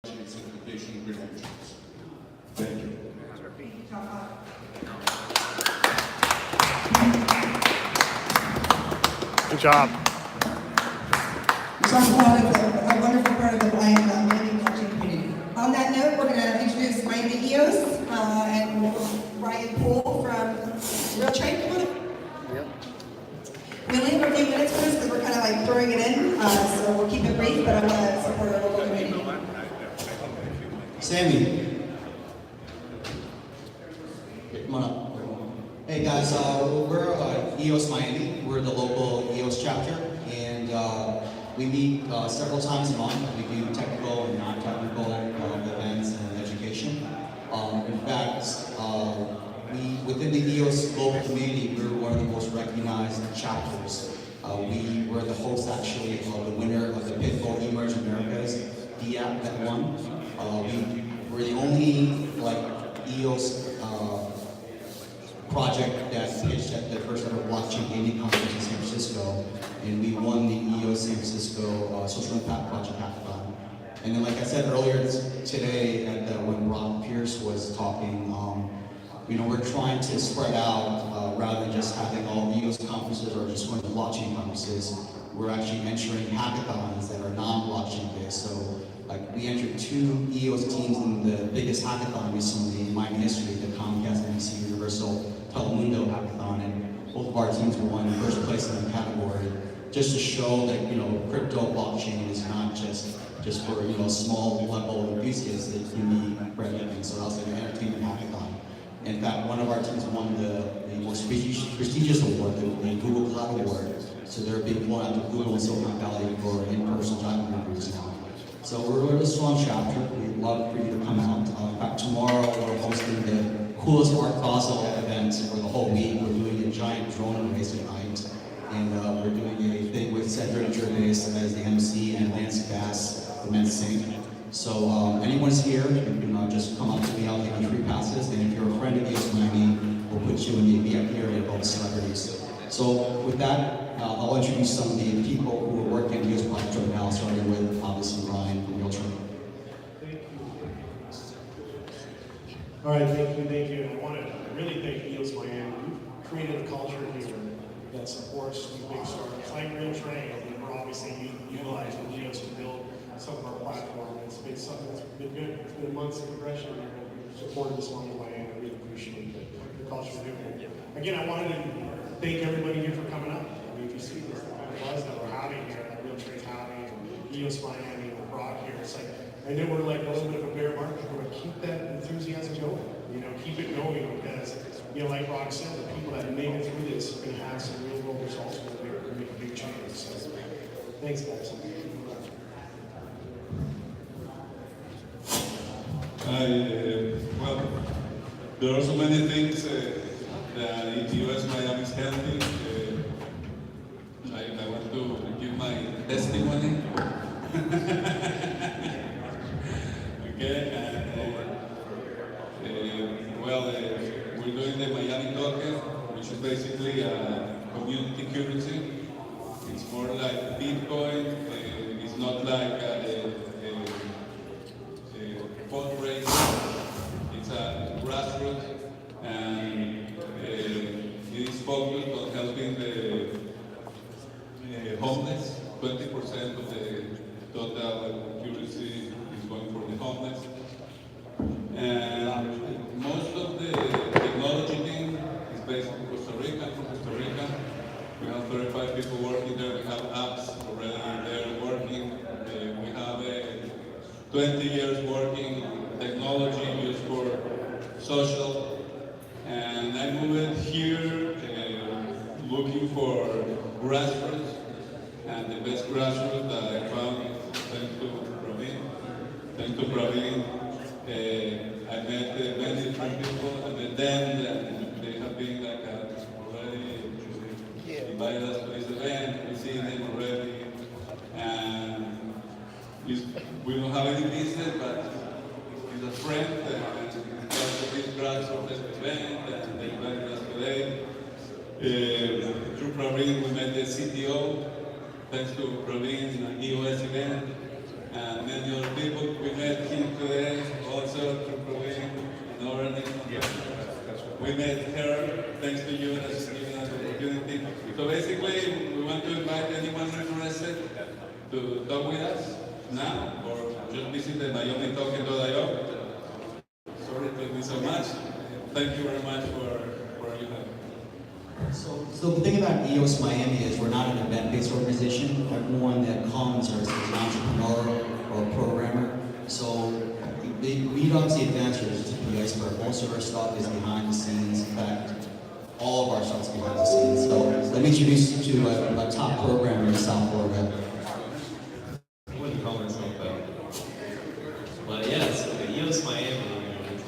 certification credentials. Thank you. Good job. It's also a wonderful part of the Miami Marching community. On that note, we're going to introduce Miami EOS and Ryan Poole from Real Train. Come on up. We only have a few minutes for this because we're kind of like throwing it in, so we'll keep it brief, but I want to support our local community. Sammy. Come on up. Hey guys, we're EOS Miami. We're the local EOS chapter, and we meet several times a month. We do technical and non-technical events and education. In fact, within the EOS global community, we're one of the most recognized chapters. We were the host actually of the winner of the Pitbull Emerge Americas DAP that won. We were the only EOS project that pitched at the first ever blockchain gaming conference in San Francisco, and we won the EOS San Francisco Social Impact Project Hackathon. And then, like I said earlier today, when Rob Pierce was talking, we're trying to spread out rather than just having all EOS conferences or just going to blockchain conferences. We're actually entering hackathons that are non-blockchain based. So, we entered 2 EOS teams in the biggest hackathon recently in Miami history, the Comcast NBC Universal Telemundo hackathon, and both of our teams won first place in the category, just to show that crypto blockchain is not just for small level enthusiasts that you need for everything. So that was an entertainment hackathon. In fact, one of our teams won the most prestigious award, the Google Cloud Award. So they're being flown out to Google in Silicon Valley for in-person job interviews now. So we're a strong chapter. We'd love for you to come out. In fact, tomorrow we're hosting the coolest Art Basel event for the whole week. We're doing a giant drone race at night. And we're doing a thing with Cedric Gervais as the MC and Lance Bass, the men sing. So anyone's here, you can just come up to me. I'll give you free passes. And if you're a friend of EOS Miami, we'll put you in the VIP area of all the celebrities. So with that, I'll introduce some of the people who are working in EOS project right now, starting with obviously Ryan from Real Train. All right, thank you. I want to really thank EOS Miami. We've created a culture here that supports these big startups like Real Train, and we're obviously utilizing EOS to build some of our platform. It's been something that's been good. It's been months of progression here, and we've supported this long in Miami. I really appreciate the culture we're doing. Again, I wanted to thank everybody here for coming up. I mean, if you see this kind of buzz that we're having here, that Real Train's having, and EOS Miami, and the Brock here, it's I know we're a little bit of a bear market, but we're going to keep that enthusiasm going. Keep it going because, like Brock said, the people that make it through this are going to have some real world results and they're going to make a big change. So, thanks, guys. Well, there are so many things that EOS Miami is helping. I want to give my testimony. Okay, we're doing the Miami Token, which is basically a community currency. It's more like Bitcoin. It's not like a fundraiser. It's a grassroots, and it is focused on helping the homeless. 20% of the total currency is going for the homeless. And most of the technology team is based in Costa Rica. I'm from Costa Rica. We have 35 people working there. We have apps already there working. We have 20 years working on technology used for social. And I moved here looking for grassroots. And the best grassroots that I found, thanks to Praveen, I met many different people, and then they have been already invited us to this event. We see them already, and we don't have any business, but he's a friend, and because of this grassroots event, and they invited us today. Through Praveen, we met the CTO. Thanks to Praveen, EOS event. and many other people. We met him today, also through Proving and Orange. We met her, thanks to you, that's giving us the opportunity. So basically, we want to invite anyone interested to talk with us now, or just visit the miamitalking.io. Sorry it took me so much. Thank you very much for your help. So the thing about EOS Miami is we're not an event-based organization. Everyone that comes is an entrepreneur or a programmer. So we don't see advancers to the iceberg. Most of our stuff is behind the scenes. In fact, all of our stuff is behind the scenes. So let me introduce you to a top programmer in South Florida. I wouldn't call myself that. But yeah, so the EOS Miami,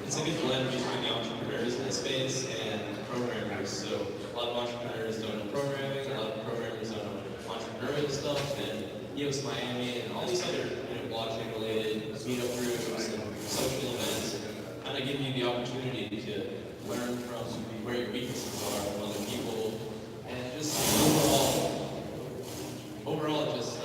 it's a good blend between the entrepreneurs in the space and programmers. So a lot of entrepreneurs don't know programming, a lot of programmers don't know entrepreneurial stuff, and EOS Miami and all these other blockchain related meetup groups and social events kind of give you the opportunity to learn from where your weaknesses are from other people, and just overall just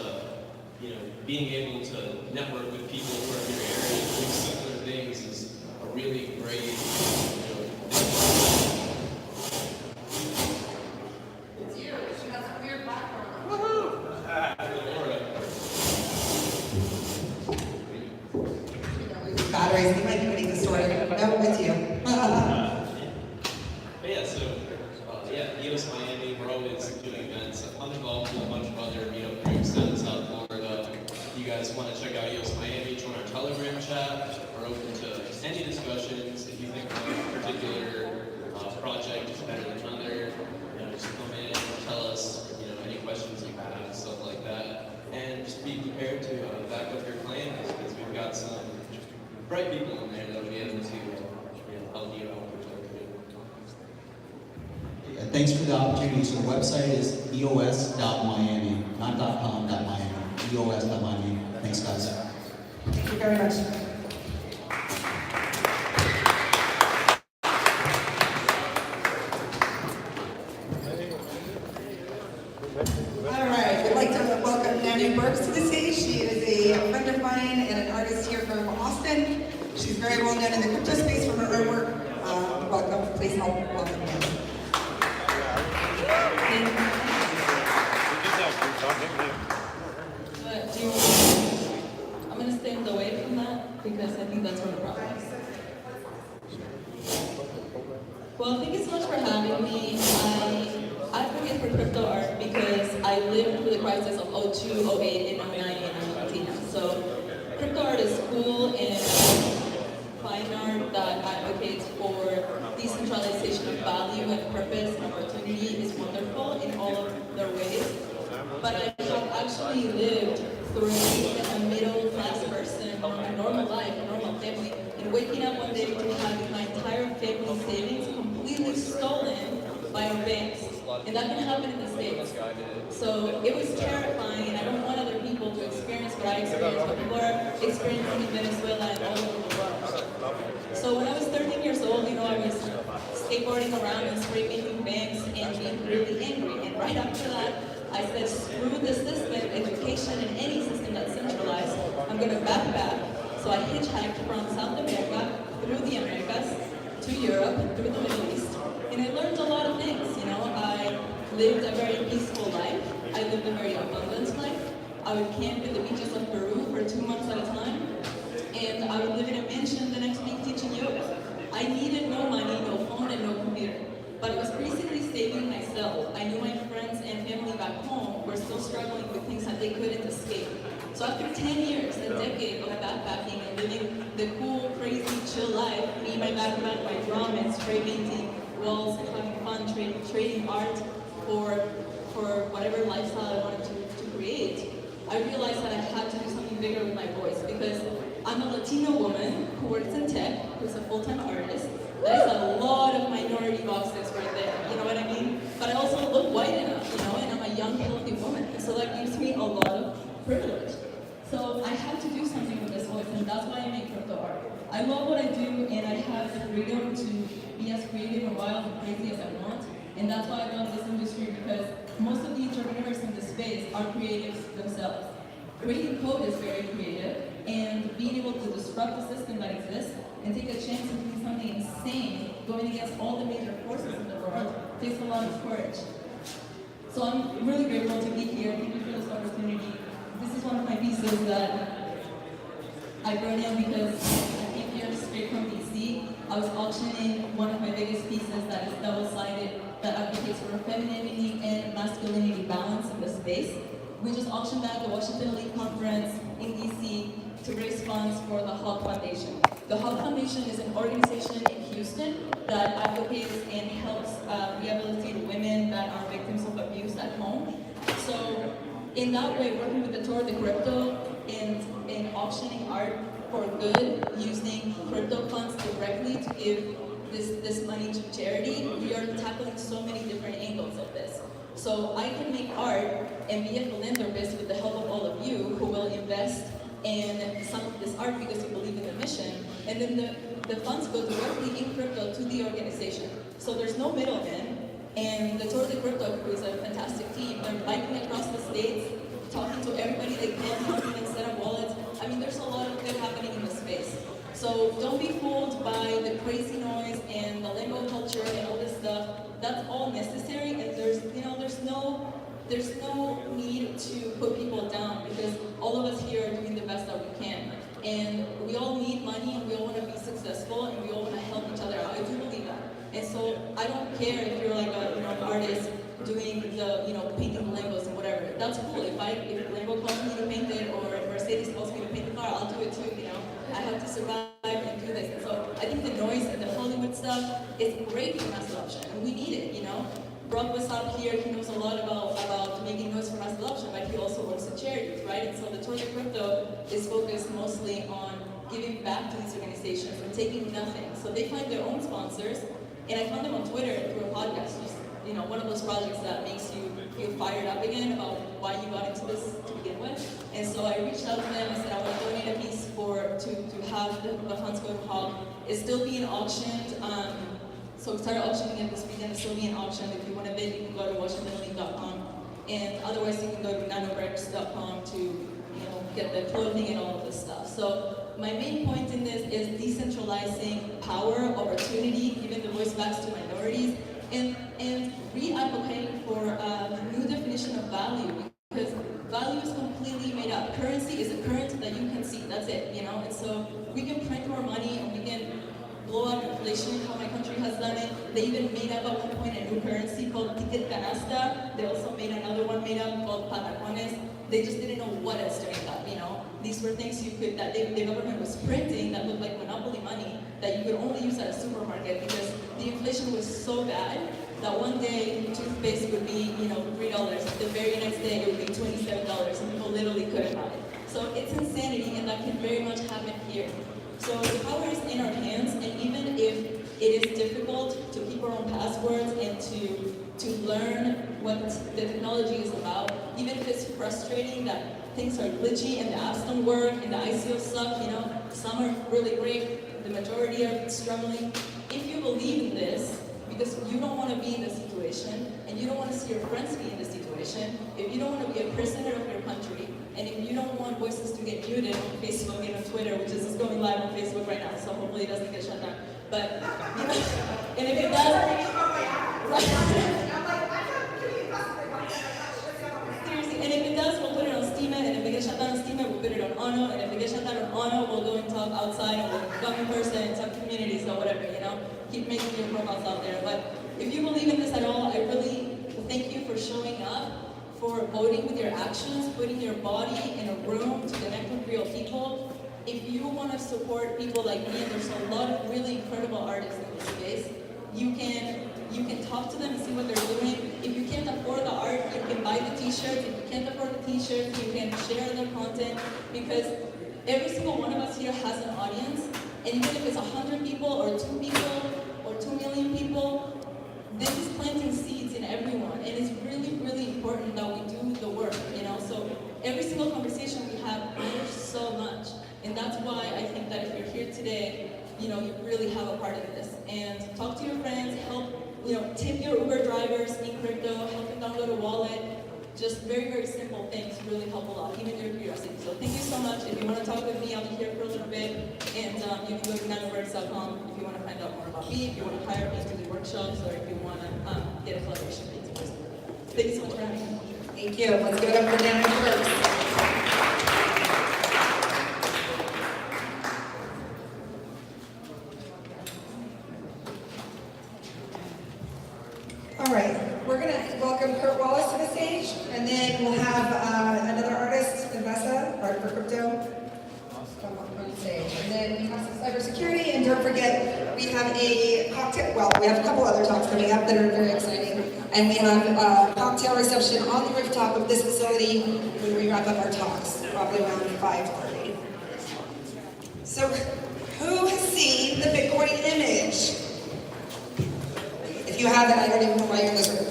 being able to network with people who are in your area and do similar things is a really great thing. It's you. She has a weird background. Batteries, you might be getting the story. No, it's you. But yeah, so EOS Miami, we're always doing events. I'm involved with a bunch of other meetup groups down in South Florida. If you guys want to check out EOS Miami, join our Telegram chat. We're open to any discussions. If you think a particular project is better than another, just come in and tell us, any questions you have, stuff like that. And just be prepared to back up your claims, because we've got some bright people in there that will be able to help you out with what you're doing. And thanks for the opportunity. So the website is eos.miami, not .com, .miami, eos.miami. Thanks, guys. Thank you very much. All right, we'd like to welcome Nanny Burks to the stage. She is a friend of mine and an artist here from Austin. She's very well known in the crypto space for her work. Welcome, please help welcome Nanny. But I'm going to stand away from that because I think that's where the problem is. Well, thank you so much for having me. I advocate for crypto art because I lived through the crisis of 02, 08, and 09 in Argentina. So crypto art is cool and fine art that advocates for decentralization of value and purpose and opportunity is wonderful in all of their ways. But I have actually lived through a middle class person, a normal life, a normal family, and waking up one day to have my entire family savings completely stolen by our banks. And that can happen in the States. So it was terrifying, and I don't want other people to experience what I experienced, what people are experiencing in Venezuela and all over the world. So when I was 13 years old, I was skateboarding around and spray painting banks and being really angry. And right after that, I said, screw the system, education, and any system that's centralized. I'm going to backpack. So I hitchhiked from South America, through the Americas, to Europe, through the Middle East. And I learned a lot of things, I lived a very peaceful life. I lived a very abundant life. I would camp in the beaches of Peru for 2 months at a time. And I would live in a mansion the next week teaching yoga. I needed no money, no phone, and no computer. But it was basically saving myself. I knew my friends and family back home were still struggling with things that they couldn't escape. So after 10 years, a decade of backpacking and living the cool, crazy, chill life, me, my backpack, my drum, and spray painting walls and having fun, trading art for whatever lifestyle I wanted to create, I realized that I had to do something bigger with my voice because I'm a Latino woman who works in tech, who's a full-time artist. That is a lot of minority boxes right there, you know what I mean? But I also look white enough, and I'm a young, healthy woman. So that gives me a lot of privilege. So I had to do something with this voice, and that's why I make crypto art. I love what I do, and I have the freedom to be as creative and wild and crazy as I want. And that's why I love this industry, because most of the entrepreneurs in this space are creatives themselves. creating code is very creative, and being able to disrupt the system that exists and take a chance of doing something insane, going against all the major forces in the world, takes a lot of courage. So I'm really grateful to be here. Thank you for this opportunity. This is one of my pieces that I brought in because I came here straight from DC. I was auctioning one of my biggest pieces that is double-sided, that advocates for femininity and masculinity balance in the space. We just auctioned that at the Washington Elite Conference in DC to raise funds for the Hawk Foundation. The Hawk Foundation is an organization in Houston that advocates and helps rehabilitate women that are victims of abuse at home. So in that way, working with the Tour de Crypto in auctioning art for good, using crypto funds directly to give this money to charity, we are tackling so many different angles of this. So I can make art and be a philanthropist with the help of all of you who will invest in some of this art because you believe in the mission, and then the funds go directly in crypto to the organization. So there's no middleman, and the Tour de Crypto crew is a fantastic team. They're biking across the states, talking to everybody they can, helping them set up wallets. I mean, there's a lot of good happening in the space. So don't be fooled by the crazy noise and the lingo culture and all this stuff. That's all necessary, and there's no need to put people down because all of us here are doing the best that we can. And we all need money, and we all want to be successful, and we all want to help each other out. I do believe that. And so I don't care if you're like an artist doing the painting the Legos and whatever. That's cool. If Lego calls me to paint it or Mercedes calls me to paint the car, I'll do it too. I have to survive and do this. And so I think the noise and the Hollywood stuff is great for mass adoption, and we need it. Brock was out here. He knows a lot about making noise for mass adoption, but he also works at charities, right? And so the Tour de Crypto is focused mostly on giving back to these organizations and taking nothing. So they find their own sponsors, and I found them on Twitter through a podcast. Just one of those projects that makes you feel fired up again about why you got into this to begin with. And so I reached out to them. I said I want to donate a piece to have the funds go to Hawk. It's still being auctioned. So we started auctioning it this weekend. It's still being auctioned. If you want to bid, you can go to WashingtonElite.com, and otherwise you can go to nanobricks.com to get the clothing and all of this stuff. So my main point in this is decentralizing power, opportunity, giving the voice back to minorities, and re-advocating for a new definition of value, because value is completely made up. Currency is a current that you can see, that's it, And so we can print more money and we can blow out inflation, how my country has done it. They even made up at one point a new currency called Ticket Canasta. They also made another one made up called Patacones. They just didn't know what else to make up, These were things that the government was printing that looked like monopoly money that you could only use at a supermarket because the inflation was so bad that one day toothpaste would be, $3. The very next day it would be $27 and people literally couldn't buy it. So it's insanity, and that can very much happen here. So the power is in our hands, and even if it is difficult to keep our own passwords and to learn what the technology is about, even if it's frustrating that things are glitchy and the apps don't work and the ICOs suck, some are really great, the majority are struggling. If you believe in this, because you don't want to be in this situation, and you don't want to see your friends be in this situation, if you don't want to be a prisoner of your country, and if you don't want voices to get muted on Facebook and on Twitter, which is going live on Facebook right now, so hopefully it doesn't get shut down. But, and if it does, seriously, and if it does, we'll put it on Steemit, and if it gets shut down on Steemit, we'll put it on Ono, and if it gets shut down on Ono, we'll go and talk outside, and we'll come in person and talk communities or whatever, Keep making your profiles out there. But if you believe in this at all, I really thank you for showing up, for voting with your actions, putting your body in a room to connect with real people. If you want to support people like me, and there's a lot of really incredible artists in this space, you can talk to them and see what they're doing. If you can't afford the art, you can buy the t-shirts. If you can't afford the t-shirts, you can share their content, because every single one of us here has an audience, and even if it's 100 people or 2 people or 2 million people, this is planting seeds in everyone, and it's really, really important that we do the work, So every single conversation we have matters so much, and that's why I think that if you're here today, you really have a part of this. And talk to your friends, help, tip your Uber drivers in crypto, help them download a wallet, just very, very simple things really help a lot, even your curiosity. So thank you so much. If you want to talk with me, I'll be here for a little bit. And you can go to nanoworks.com if you want to find out more about me, if you want to hire me to do workshops, or if you want to get a collaboration with me. Thank you so much for having me. Thank you. Let's give it up for NanoWorks. All right, we're going to welcome Kurt Wallace to the stage, and then we'll have another artist, Investa, Art for Crypto, come up on stage. And then we have some cybersecurity, and don't forget, we have a cocktail, well, we have a couple other talks coming up that are very exciting. And we have a cocktail reception on the rooftop of this facility when we wrap up our talks, probably around 5:30. So, who has seen the Bitcoin image? If you haven't, I don't even know why you're in this room.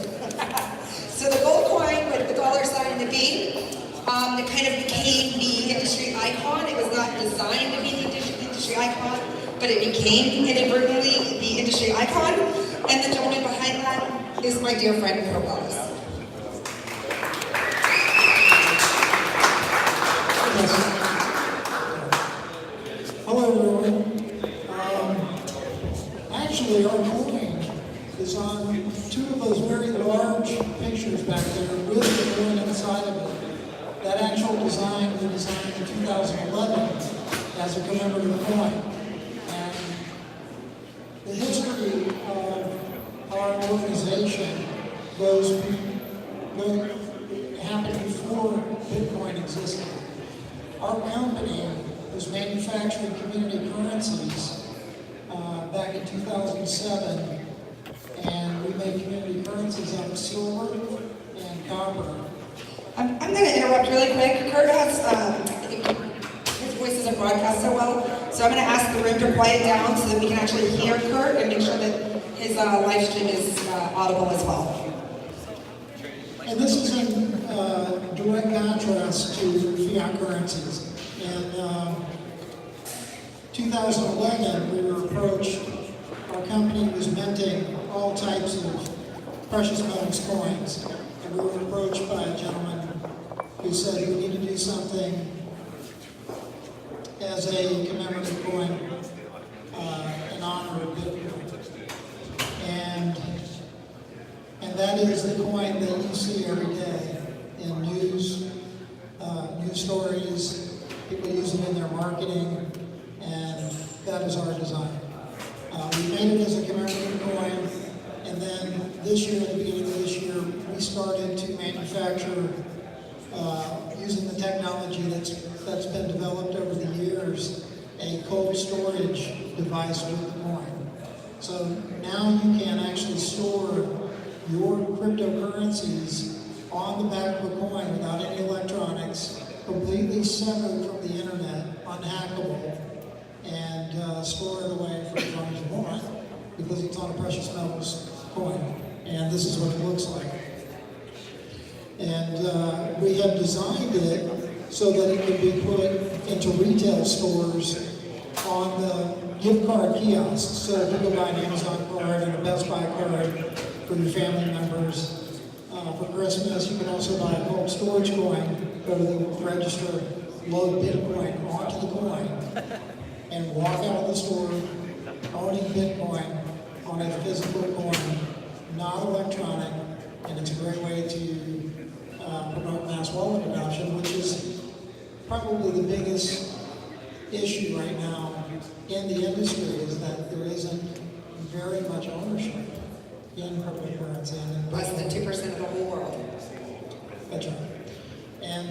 So the gold coin with the dollar sign and the B, it kind of became the industry icon. It was not designed to be the industry icon, but it became inadvertently the industry icon. And the gentleman behind that is my dear friend, Kurt Wallace. Hello, everyone. Actually, our coin is on two of those very large pictures back there with the coin inside of it. That actual design was designed in 2011 as a commemorative coin. And the history of our organization happened before Bitcoin existed. Our company was manufacturing community currencies back in 2007, and we made community currencies out of silver and copper. I'm going to interrupt really quick. Kurt has, his voice doesn't broadcast so well, so I'm going to ask the room to quiet down so that we can actually hear Kurt and make sure that his live stream is audible as well. And this is in direct contrast to fiat currencies. In 2011, we were approached, our company was minting all types of precious metals coins, and we were approached by a gentleman who said we need to do something as a commemorative coin in honor of Bitcoin. And that is the coin that you see every day in news stories, people use it in their marketing, and that is our design. We made it as a commemorative coin, and then this year, at the beginning of this year, we started to manufacture, using the technology that's been developed over the years, a cold storage device with the coin. So now you can actually store your cryptocurrencies on the back of a coin without any electronics, completely severed from the internet, unhackable, and store it away for as long as you want, because it's on a precious metals coin. And this is what it looks like. And we have designed it so that it can be put into retail stores on the gift card kiosks. So if you go buy an Amazon card and a Best Buy card for your family members, for Christmas, you can also buy a cold storage coin, go to the register, load Bitcoin onto the coin, and walk out of the store owning Bitcoin on a physical coin, not electronic, and it's a great way to promote mass wallet adoption, which is probably the biggest issue right now in the industry, is that there isn't very much ownership in cryptocurrency. Less than 2% of the whole world. That's right. And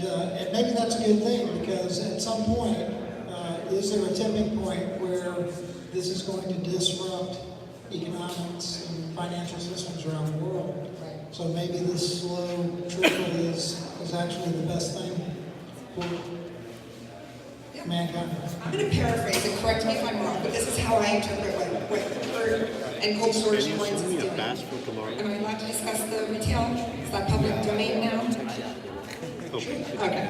maybe that's a good thing, because at some point, is there a tipping point where this is going to disrupt economics and financial systems around the world? Right. So maybe this slow trickle is actually the best thing for mankind. I'm going to paraphrase and correct me if I'm wrong, but this is how I interpret what Kurt and cold storage coins is doing. Am I allowed to discuss the retail? Is that public domain now? Okay.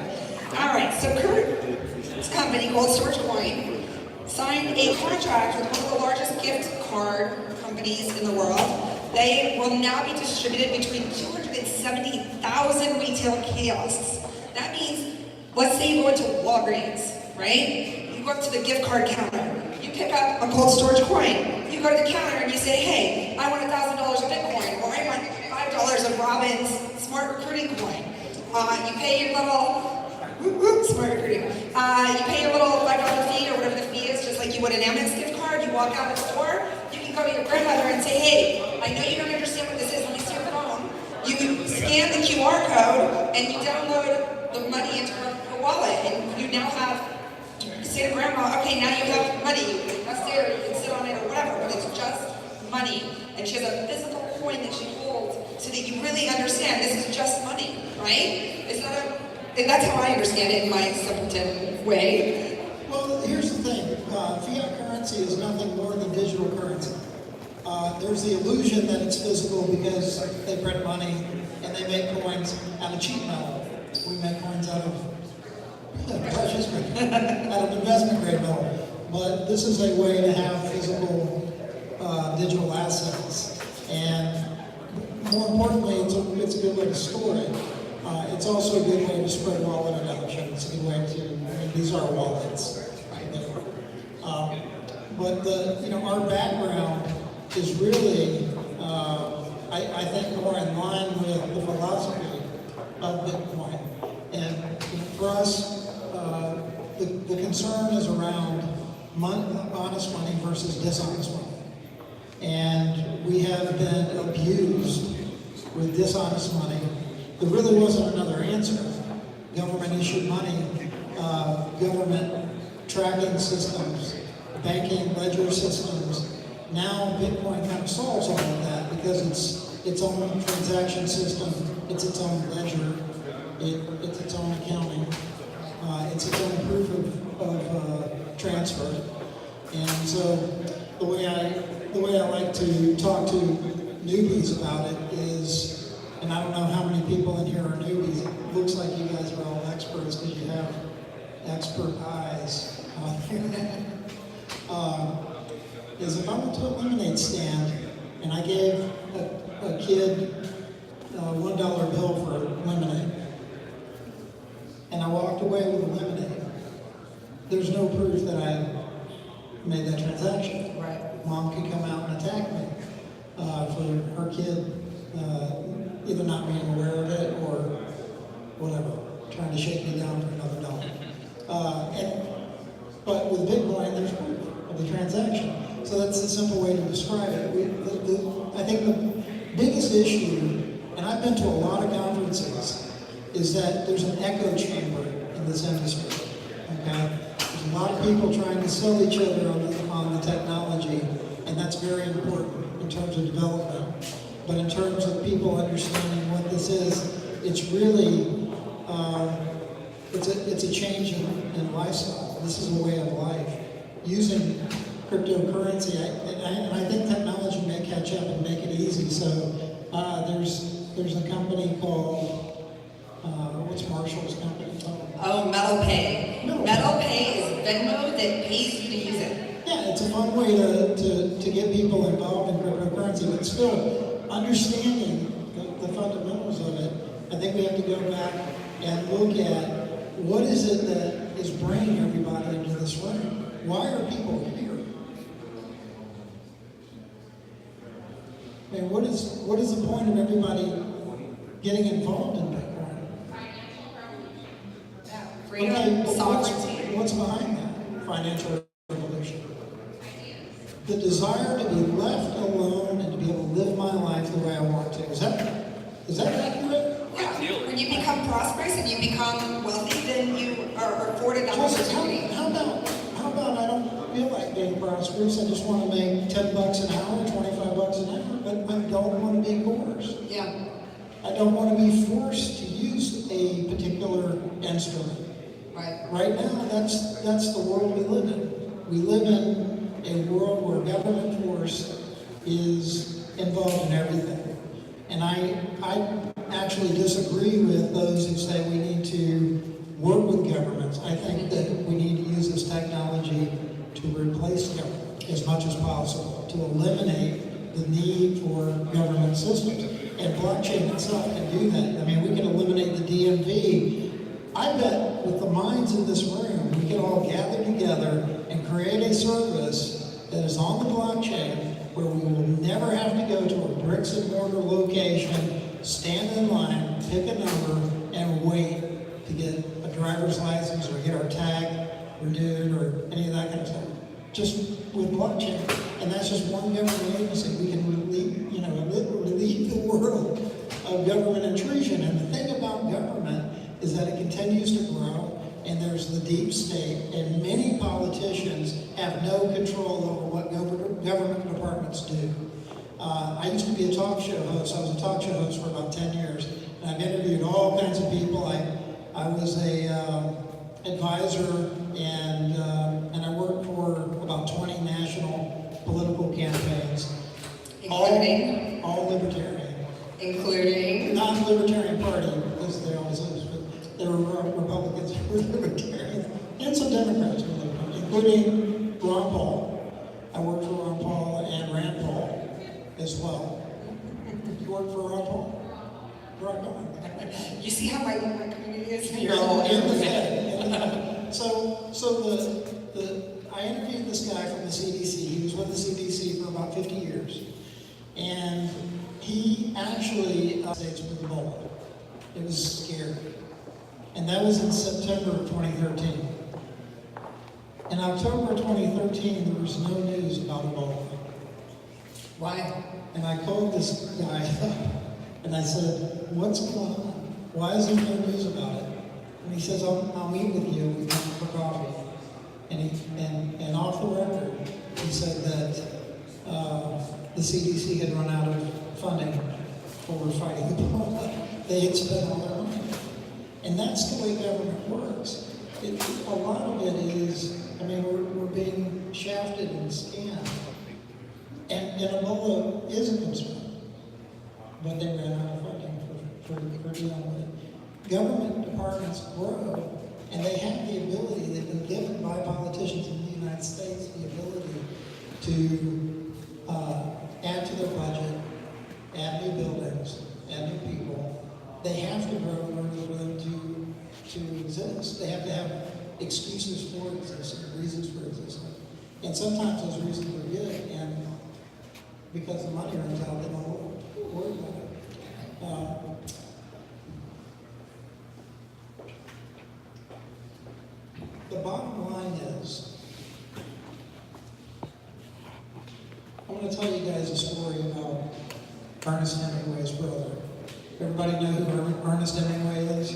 All right, so Kurt's company, Cold Storage Coin, signed a contract with one of the largest gift card companies in the world. They will now be distributed between 260 170,000 retail kiosks. That means, let's say you go into Walgreens, right? You go up to the gift card counter. You pick up a cold storage coin. You go to the counter and you say, hey, I want $1,000 of Bitcoin, or I want $5 of Robin's Smart Recruiting coin. You pay your little, Smart Recruiting. You pay your little $5 fee or whatever the fee is, just like you would an Amex gift card. You walk out of the store. You can go to your grandmother and say, hey, I know you don't understand what this is. Let me see your phone. You scan the QR code and you download the money into her wallet, and you now have. Say to grandma, okay, now you have money, you can invest it, or you can sit on it, or whatever, but it's just money. And she has a physical coin that she holds so that you really understand this is just money, right? And that's how I understand it in my simpleton way. Well, here's the thing. Fiat currency is nothing more than digital currency. There's the illusion that it's physical because they print money and they make coins out of cheap metal. We make coins out of precious metal, out of investment grade metal. But this is a way to have physical digital assets. And more importantly, it's a good way to store it. It's also a good way to spread wallet adoption. It's a good way to, these are wallets right there. But our background is really, I think, more in line with the philosophy of Bitcoin. And for us, the concern is around honest money versus dishonest money. And we have been abused with dishonest money. There really wasn't another answer. Government issued money, government tracking systems, banking ledger systems. Now Bitcoin kind of solves all of that because it's its own transaction system, it's its own ledger, it's its own accounting, it's its own proof of transfer. And so the way I like to talk to newbies about it is, and I don't know how many people in here are newbies. It looks like you guys are all experts because you have expert eyes. Is if I went to a lemonade stand and I gave a kid a $1 bill for lemonade, and I walked away with a lemonade, there's no proof that I made that transaction. Right. Mom could come out and attack me for her kid either not being aware of it or whatever, trying to shake me down for another $1. But with Bitcoin, there's proof of the transaction. So that's the simple way to describe it. I think the biggest issue, and I've been to a lot of conferences, is that there's an echo chamber in this industry. Okay? There's a lot of people trying to sell each other on the technology, and that's very important in terms of development. But in terms of people understanding what this is, it's really it's a change in lifestyle. This is a way of life. Using cryptocurrency, and I think technology may catch up and make it easy. So there's a company called what's Marshall's company called? Oh, MetalPay. MetalPay is Venmo that pays you to use it. Yeah, it's a fun way to get people involved in cryptocurrency, but still understanding the fundamentals of it. I think we have to go back and look at what is it that is bringing everybody into this room. Why are people here? I mean, what is the point of everybody getting involved in Bitcoin? Freedom, but sovereignty. what's behind that? Financial revolution. The desire to be left alone and to be able to live my life the way I want to. Is that accurate? Yeah. When you become prosperous and you become wealthy, then you are afforded that opportunity. How about I don't feel like being prosperous, I just want to make $10 an hour, $25 an hour, but I don't want to be coerced. Yeah. I don't want to be forced to use a particular instrument. Right. Right now, that's the world we live in. We live in a world where government force is involved in everything. And I actually disagree with those who say we need to work with governments. I think that we need to use this technology to replace government as much as possible, to eliminate the need for government systems. And blockchain itself can do that. I mean, we can eliminate the DMV. I bet with the minds in this room, we can all gather together and create a service that is on the blockchain where we will never have to go to a bricks and mortar location, stand in line, pick a number, and wait to get a driver's license or get our tag renewed or any of that kind of stuff. Just with blockchain. And that's just one government agency. We can relieve the world of government intrusion. And the thing about government is that it continues to grow, and there's the deep state, and many politicians have no control over what government departments do. I used to be a talk show host. I was a talk show host for about 10 years, and I've interviewed all kinds of people. I was a advisor, and I worked for about 20 national political campaigns. Including? All libertarian. Including? Not the Libertarian Party, because they always is, but there were Republicans who were libertarian, and some Democrats who were libertarian, including Ron Paul. I worked for Ron Paul and Rand Paul as well. You worked for Ron Paul? Right on. You see how my community is? No, in the Fed. So I interviewed this guy from the CDC. He was with the CDC for about 50 years. And he actually states with Ebola. It was scary. And that was in September of 2013. In October of 2013, there was no news about Ebola. Why? And I called this guy up and I said, what's going on? Why is there no news about it? And he says, I'll meet with you. We come for coffee. And off the record, he said that the CDC had run out of funding for fighting Ebola. They had spent all their money. And that's the way government works. A lot of it is, I mean, we're being shafted and scammed. And Ebola is a concern, but they ran out of funding for dealing with it. Government departments grow, and they have the ability, they've been given by politicians in the United States the ability to add to their budget, add new buildings, add new people. They have to grow in order for them to exist. They have to have excuses for existing, reasons for existing. And sometimes those reasons are good, and because the money runs out, they don't worry about it. The bottom line is, I want to tell you guys a story about Ernest Hemingway's brother. Everybody know who Ernest Hemingway is?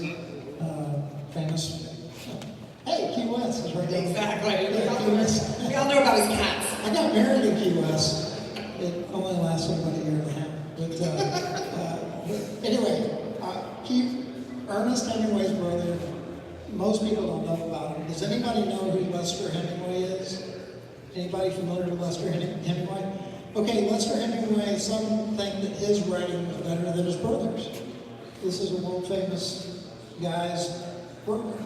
Famous. Hey, Key West is right there. Exactly. Yeah, Key West. We all know about his cats. I got married in Key West. It only lasted about a year and a half. But anyway, Ernest Hemingway's brother, most people don't know about him. Does anybody know who Lester Hemingway is? Anybody familiar with Lester Hemingway? Okay, Lester Hemingway, some think that his writing was better than his brother's. This is a world famous guy's brother.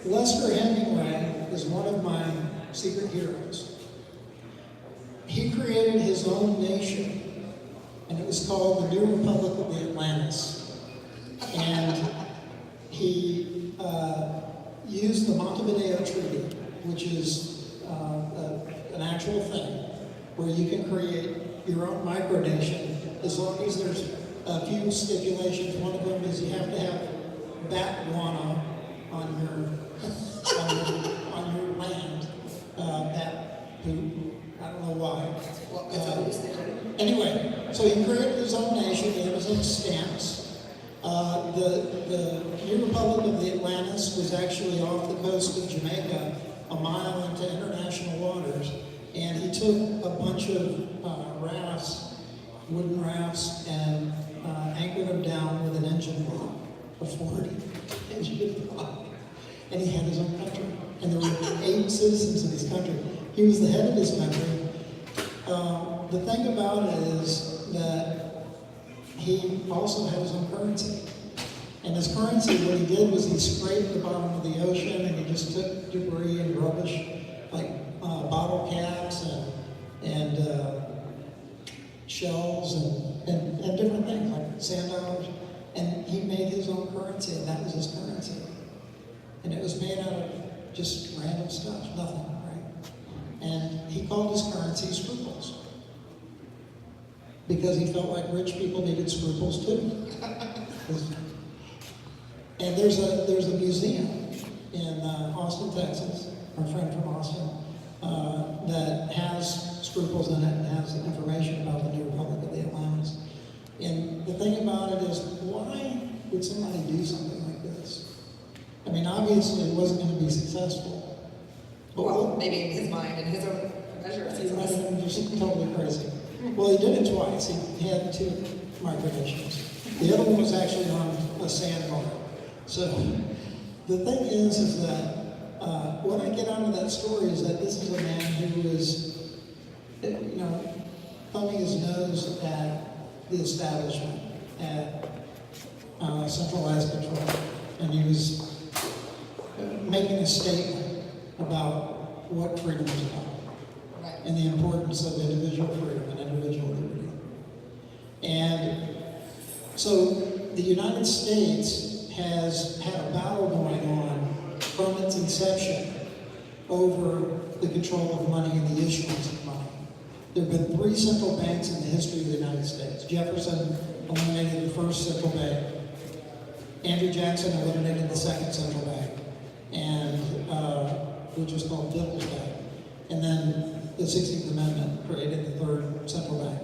Lester Hemingway is one of my secret heroes. He created his own nation, and it was called the New Republic of the Atlantis. And he used the Montevideo Treaty, which is an actual thing, where you can create your own micronation as long as there's a few stipulations. One of them is you have to have bat guano on your land. Bat poop. I don't know why. Anyway, so he created his own nation. He had his own stamps. The New Republic of the Atlantis was actually off the coast of Jamaica, a mile into international waters, and he took a bunch of rafts, wooden rafts, and anchored them down with an engine block, a 40 engine block. And he had his own country, and there were 8 citizens in his country. He was the head of his country. The thing about it is that he also had his own currency. And his currency, what he did was he scraped the bottom of the ocean, and he just took debris and rubbish, like bottle caps and shells and different things. sand dollars, and he made his own currency, and that was his currency. And it was made out of just random stuff, nothing, right? And he called his currency scruples. Because he felt like rich people needed scruples too. And there's a museum in Austin, Texas, our friend from Austin, that has scruples in it and has information about the New Republic of the Atlantis. And the thing about it is, why would somebody do something like this? I mean, obviously it wasn't going to be successful. But Well, maybe in his mind and his own measures. I'm just totally crazy. Well, he did it twice. He had two migrations. The other one was actually on a sandbar. So the thing is that what I get out of that story is that this is a man who is, you know, thumbing his nose at the establishment, at centralized control, and he was making a statement about what freedom is about, and the importance of individual freedom and individual liberty. And so the United States has had a battle going on from its inception over the control of money and the issuance of money. There have been 3 central banks in the history of the United States. Jefferson eliminated the first central bank. Andrew Jackson eliminated the second central bank, and which was called People's Bank. And then the 16th Amendment created the third central bank.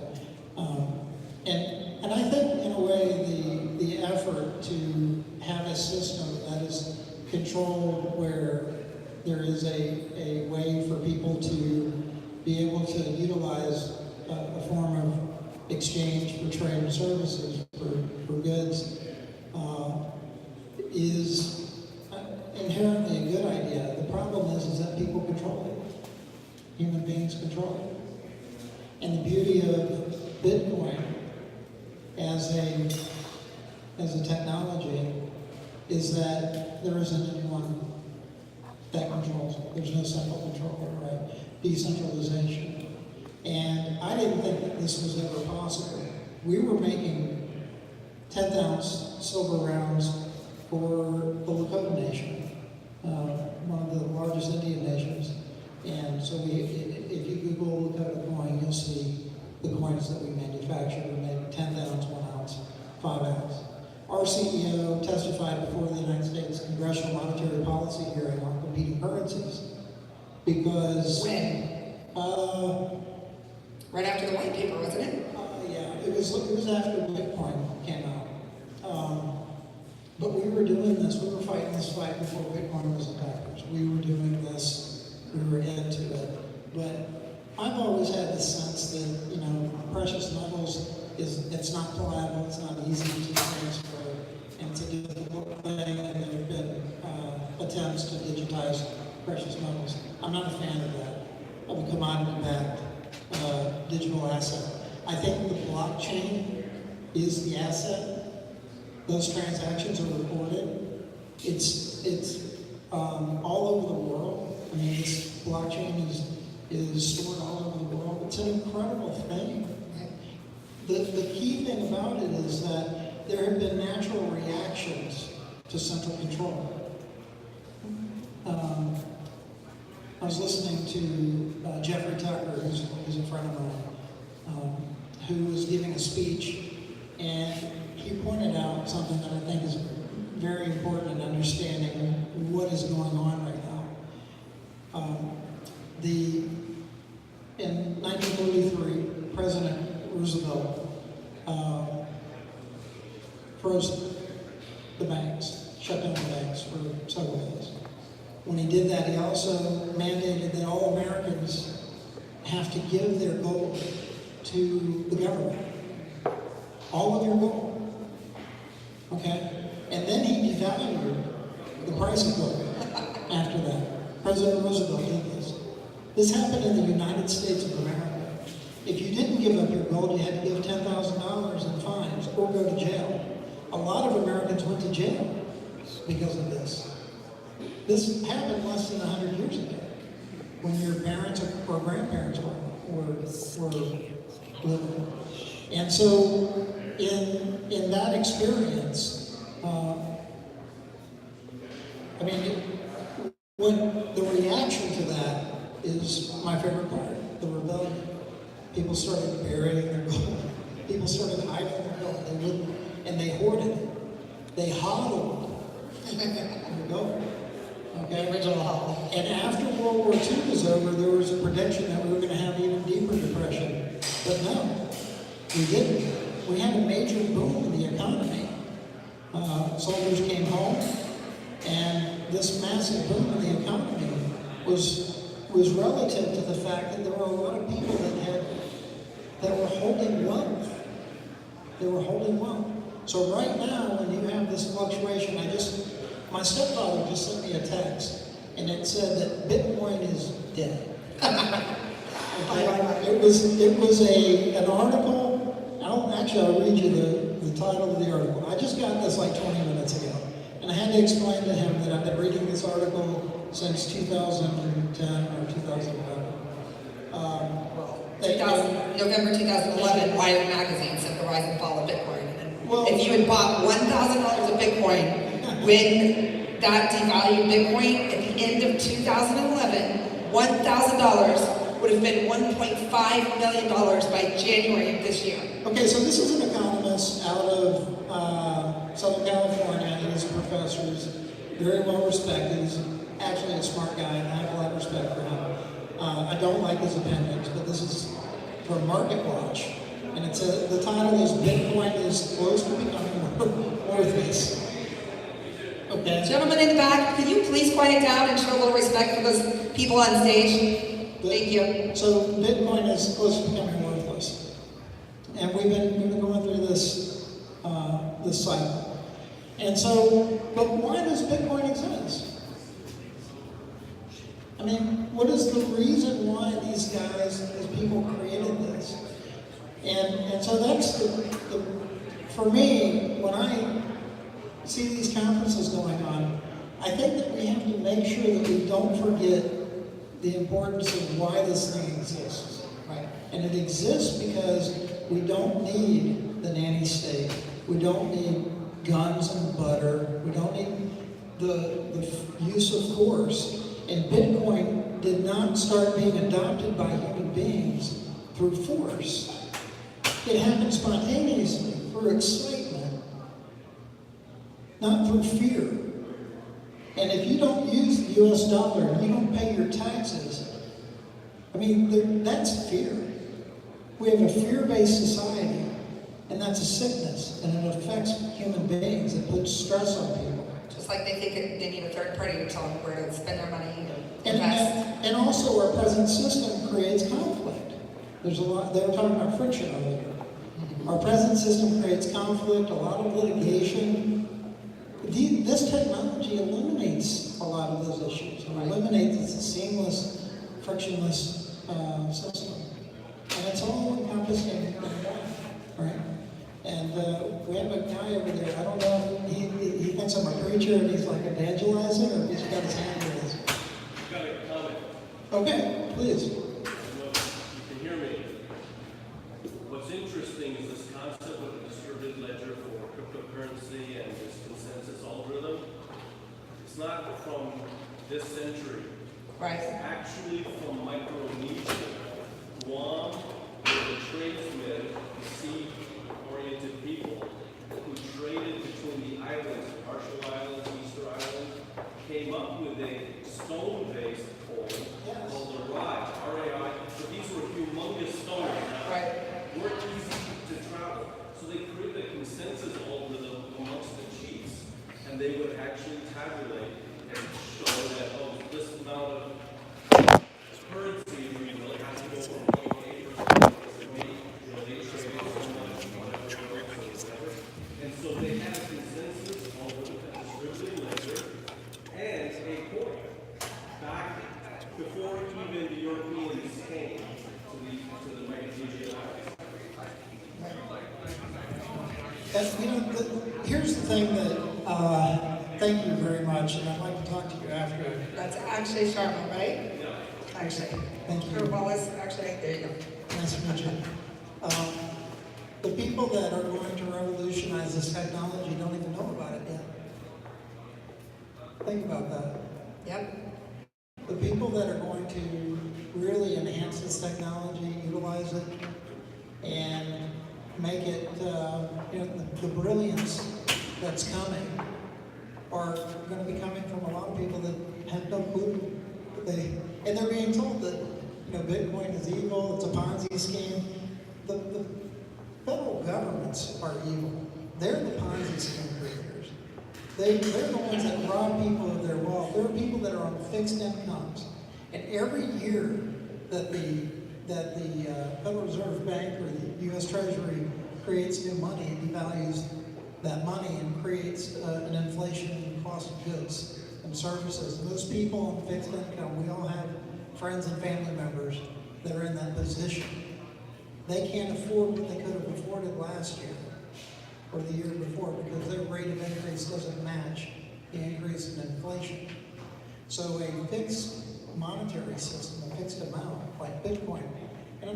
And I think, in a way, the effort to have a system that is controlled where there is a way for people to be able to utilize a form of exchange for trade and services, for goods, is inherently a good idea. The problem is that people control it. Human beings control it. And the beauty of Bitcoin as a technology is that there isn't anyone that controls it. There's no central control, right? Decentralization. And I didn't think that this was ever possible. We were making 10th ounce silver rounds for the Lakota Nation, one of the largest Indian nations. And so if you Google Lakota coin, you'll see the coins that we manufactured. We made 10th ounce, 1 ounce, 5 ounce. Our CEO testified before the United States Congressional Monetary Policy hearing on competing currencies because... When? Right after the white paper, wasn't it? Yeah, it was after Bitcoin came out. But we were doing this, we were fighting this fight before Bitcoin was attacked. We were doing this, we were into it. But I've always had the sense that, you know, precious metals it's not reliable, it's not easy to transfer, and it's a difficult thing, and there have been attempts to digitize precious metals. I'm not a fan of that, of a commodity-backed digital asset. I think the blockchain is the asset. Those transactions are recorded. It's all over the world. I mean, this blockchain is stored all over the world. It's an incredible thing. The key thing about it is that there have been natural reactions to central control. I was listening to Jeffrey Tucker, who's a friend of mine, who was giving a speech, and he pointed out something that I think is very important in understanding what is going on right now. In 1933, President Roosevelt froze the banks, shut down the banks for several days. When he did that, he also mandated that all Americans have to give their gold to the government. All of your gold. Okay? And then he devalued the price of gold after that. President Roosevelt did this. This happened in the United States of America. If you didn't give up your gold, you had to give $10,000 in fines or go to jail. A lot of Americans went to jail because of this. This happened less than 100 years ago, when your parents or grandparents were living. And so in that experience, I mean, what the reaction to that is my favorite part, the rebellion. People started burying their gold. People started hiding their gold. They wouldn't, and they hoarded it. They hodled. There you go. Okay. Original hall. And after World War II was over, there was a prediction that we were going to have even deeper depression. But no, we didn't. We had a major boom in the economy. Soldiers came home, and this massive boom in the economy was relative to the fact that there were a lot of people that were holding wealth. They were holding wealth. So right now, when you have this fluctuation, my stepfather just sent me a text, and it said that Bitcoin is dead. Okay. It was an article. I'll read you the title of the article. I just got this like 20 minutes ago, and I had to explain to him that I've been reading this article since 2010 or 2011. November 2011, Wired magazine said the rise and fall of Bitcoin. And Well- if you had bought $1,000 of Bitcoin when that devalued Bitcoin at the end of 2011, $1,000 would have been $1.5 million by January of this year. Okay, so this is an economist out of Southern California. He's a professor. He's very well respected. He's actually a smart guy, and I have a lot of respect for him. I don't like his appendix, but this is from Market Watch, and it says the title is "Bitcoin is close to becoming worthless." Okay. Gentlemen in the back, could you please quiet down and show a little respect for those people on stage? Thank you. So Bitcoin is close to becoming worthless, and we've been going through this cycle. And so, but why does Bitcoin exist? I mean, what is the reason why these people created this? And so that's for me, when I see these conferences going on, I think that we have to make sure that we don't forget the importance of why this thing exists. Right? And it exists because we don't need the nanny state. We don't need guns and butter. We don't need the use of force. And Bitcoin did not start being adopted by human beings through force. It happened spontaneously, through excitement, not through fear. And if you don't use the US dollar and you don't pay your taxes, I mean, that's fear. We have a fear-based society, and that's a sickness, and it affects human beings. It puts stress on people. Just like they think they need a third party to tell them where to spend their money and invest. And also our present system creates conflict. There's a lot, they were talking about friction earlier. Our present system creates conflict, a lot of litigation. This technology eliminates a lot of those issues. It eliminates a seamless, frictionless system. And it's all encompassing, right? And we have a guy over there, I don't know if he thinks I'm a preacher and he's like evangelizing, or if he's got his hand raised. Got a comment. Okay, please. I don't know if you can hear me. What's interesting is this concept of a distributed ledger for cryptocurrency and this consensus algorithm. It's not from this century. Right. It's actually from Micronesia. Guam was a tradesman, sea-oriented people who traded between the islands, Marshall Islands, Easter Islands, came up with a stone-based coin called the Rai, R-A-I. So these were humongous stones. Right. Weren't easy to travel. So they created a consensus algorithm amongst the chiefs, and they would actually tabulate and show that, oh, this amount of currency really has to go from point A to B. They traded so much, and so they had a consensus algorithm, a distributed ledger, and a coin back before even the Europeans came to the Micronesia Islands. Here's the thing that, thank you very much, and I'd like to talk to you after. That's actually Sharma, right? Actually. Thank you. Or Wallace, actually, there you go. Nice to meet you. The people that are going to revolutionize this technology don't even know about it yet. Think about that. Yep. The people that are going to really enhance this technology, utilize it, and make it, the brilliance that's coming are going to be coming from a lot of people that have no clue. And they're being told that, Bitcoin is evil, it's a Ponzi scheme. The federal governments are evil. They're the Ponzi scheme creators. They're the ones that rob people of their wealth. There are people that are on fixed incomes. And every year that the Federal Reserve Bank or the U.S. Treasury creates new money, it devalues that money and creates an inflation in the cost of goods and services. And those people on fixed income, we all have friends and family members that are in that position. They can't afford what they could have afforded last year or the year before because their rate of increase doesn't match the increase in inflation. So a fixed monetary system, a fixed amount like Bitcoin, and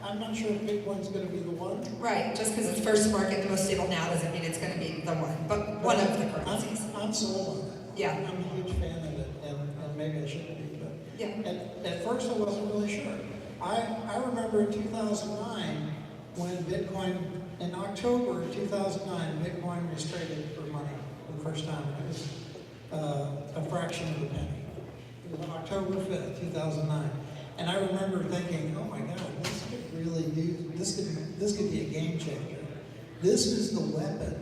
I'm not sure if Bitcoin's going to be the one. Right, just because it's first market, most stable now doesn't mean it's going to be the one, but one of the currencies. I'm sold on that. Yeah. I'm a huge fan of it, and maybe I shouldn't be, but Yeah. at first I wasn't really sure. I remember in 2009 when Bitcoin, in October of 2009, Bitcoin was traded for money for the first time. It was a fraction of a penny. It was on October 5th, 2009. And I remember thinking, oh my God, this could really do, this could be a game changer. This is the weapon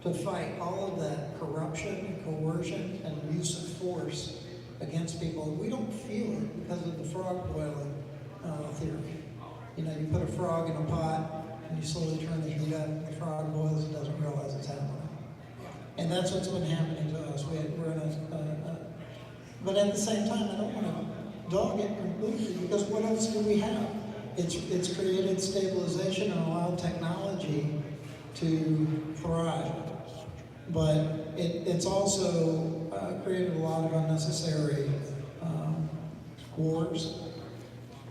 to fight all of that corruption, coercion, and use of force against people. We don't feel it because of the frog boiling theory. You put a frog in a pot and you slowly turn the heat up, and the frog boils and doesn't realize it's happening. And that's what's been happening to us. We're in but at the same time, I don't want to dog it completely because what else do we have? It's created stabilization and allowed technology to thrive. But it's also created a lot of unnecessary wars,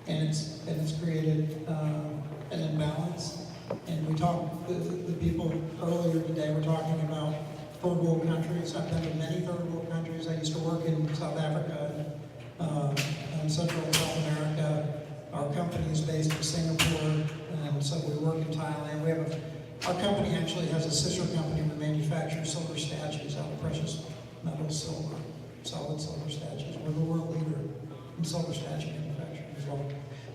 and it's created an imbalance. And we talked, the people earlier today were talking about third world countries. I've been to many third world countries. I used to work in South Africa and Central and South America. Our company is based in Singapore, and so we work in Thailand. Our company actually has a sister company that manufactures silver statues out of precious metal silver, solid silver statues. We're the world leader in silver statue manufacturing as well.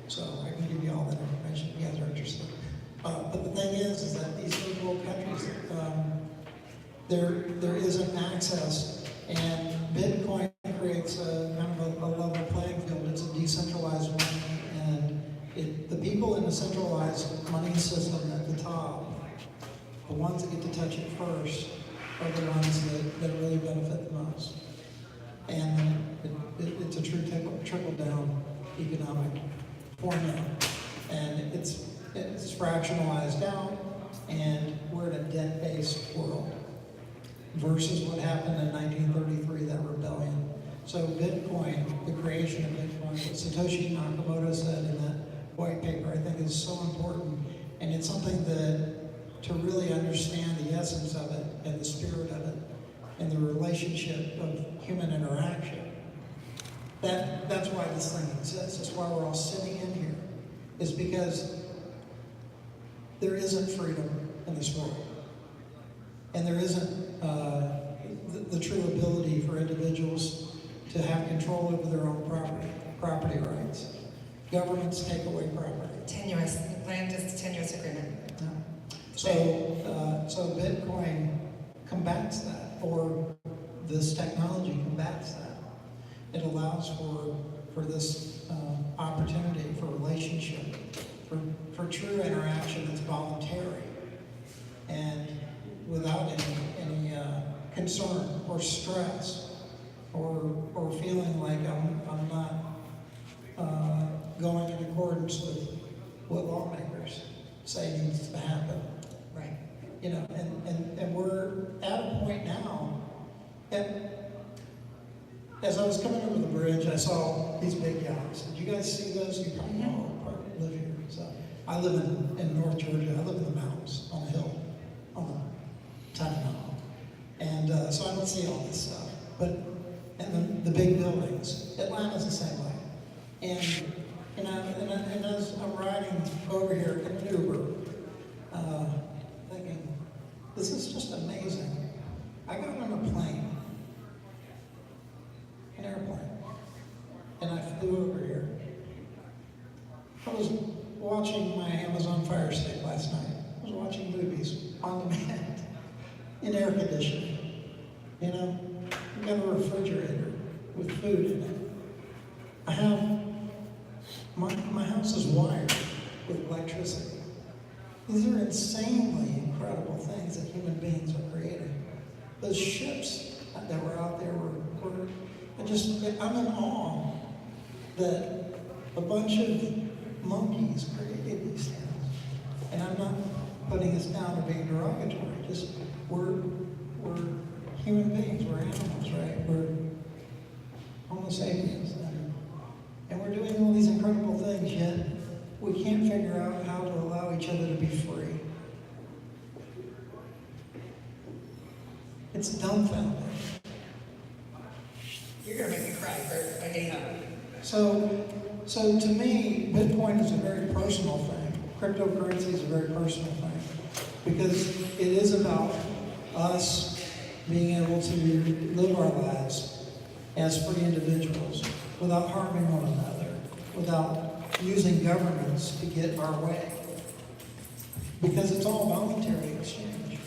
So I can give you all that information if you guys are interested. But the thing is that these third world countries, there isn't access, and Bitcoin creates a kind of a level playing field. It's a decentralized money, and the people in the centralized money system at the top, the ones that get to touch it first, are the ones that really benefit the most. And it's a true trickle-down economic formula, and it's fractionalized out, and we're in a debt-based world versus what happened in 1933, that rebellion. So Bitcoin, the creation of Bitcoin, what Satoshi Nakamoto said in that white paper, I think is so important, and it's something that to really understand the essence of it and the spirit of it and the relationship of human interaction. That's why this thing exists. That's why we're all sitting in here, is because there isn't freedom in this world. And there isn't the true ability for individuals to have control over their own property rights. Governments take away property. Tenuous. Land is a tenuous agreement. No. So Bitcoin combats that, or this technology combats that. It allows for this opportunity for relationship, for true interaction that's voluntary and without any concern or stress or feeling like I'm not going in accordance with what lawmakers say needs to happen. Right. And we're at a point now, and as I was coming over the bridge, I saw these big yachts. Did you guys see those? You probably all live here. So I live in North Georgia. I live in the mountains, on the hill, on the tiny mountain. And so I don't see all this stuff. But, and the big buildings, Atlanta's the same way. And as I'm riding over here in an Uber, thinking, this is just amazing. I got on a plane, an airplane, and I flew over here. I was watching my Amazon Fire Stick last night. I was watching movies on demand in air conditioning. You know, I've got a refrigerator with food in it. I have, my house is wired with electricity. These are insanely incredible things that human beings are creating. Those ships that were out there were I'm in awe that a bunch of monkeys created these things. And I'm not putting this down to being derogatory, just we're human beings, we're animals, right? We're Homo sapiens. And we're doing all these incredible things, yet we can't figure out how to allow each other to be free. It's dumbfounding. You're gonna make me cry, Bert. I hate that. So to me, Bitcoin is a very personal thing. Cryptocurrency is a very personal thing because it is about us being able to live our lives as free individuals without harming one another, without using governments to get our way. Because it's all voluntary exchange.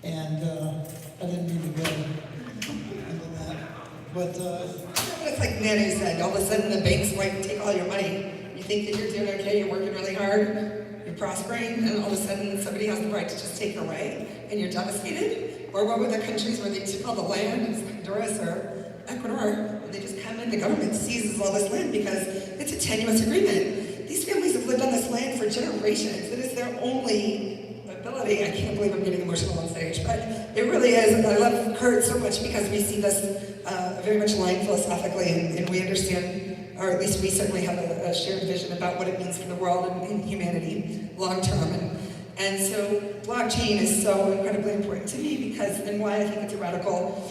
And I didn't mean to go into that. But It's like Nanny said, all of a sudden the banks might take all your money. You think that you're doing okay, you're working really hard, you're prospering, and all of a sudden somebody has the right to just take it away, and you're devastated? Or what were the countries where they took all the land, it's Honduras or Ecuador, and they just come in, the government seizes all this land because it's a tenuous agreement. These families have lived on this land for generations. It is their only ability. I can't believe I'm getting emotional on stage, but it really is. I love Kurt so much because we see this very much aligned philosophically, and we understand, or at least we certainly have a shared vision about what it means for the world and humanity long term. And so blockchain is so incredibly important to me because, and why I think it's a radical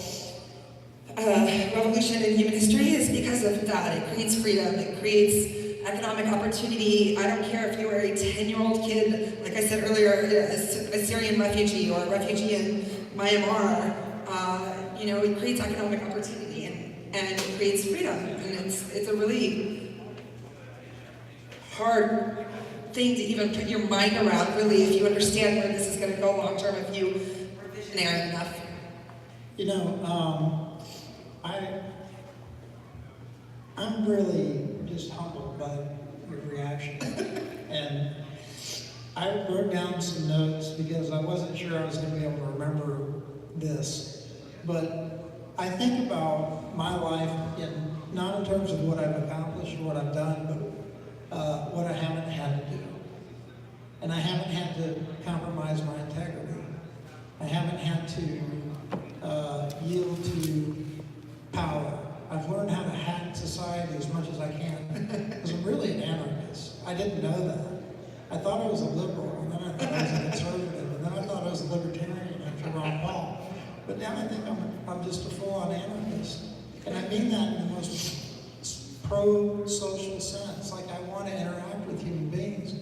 revolution in human history is because of that. It creates freedom, it creates economic opportunity. I don't care if you are a 10-year-old kid, like I said earlier, a Syrian refugee or a refugee in Myanmar. It creates economic opportunity and it creates freedom. And it's a really hard thing to even put your mind around, really, if you understand where this is going to go long term, if you are visionary enough. I'm really just humbled by your reaction. And I wrote down some notes because I wasn't sure I was going to be able to remember this. But I think about my life not in terms of what I've accomplished or what I've done, but what I haven't had to do. And I haven't had to compromise my integrity. I haven't had to yield to power. I've learned how to hack society as much as I can, because I'm really an anarchist. I didn't know that. I thought I was a liberal, and then I thought I was a conservative, and then I thought I was a libertarian after Ron Paul. But now I think I'm just a full-on anarchist. And I mean that in the most pro-social sense. Like, I want to interact with human beings,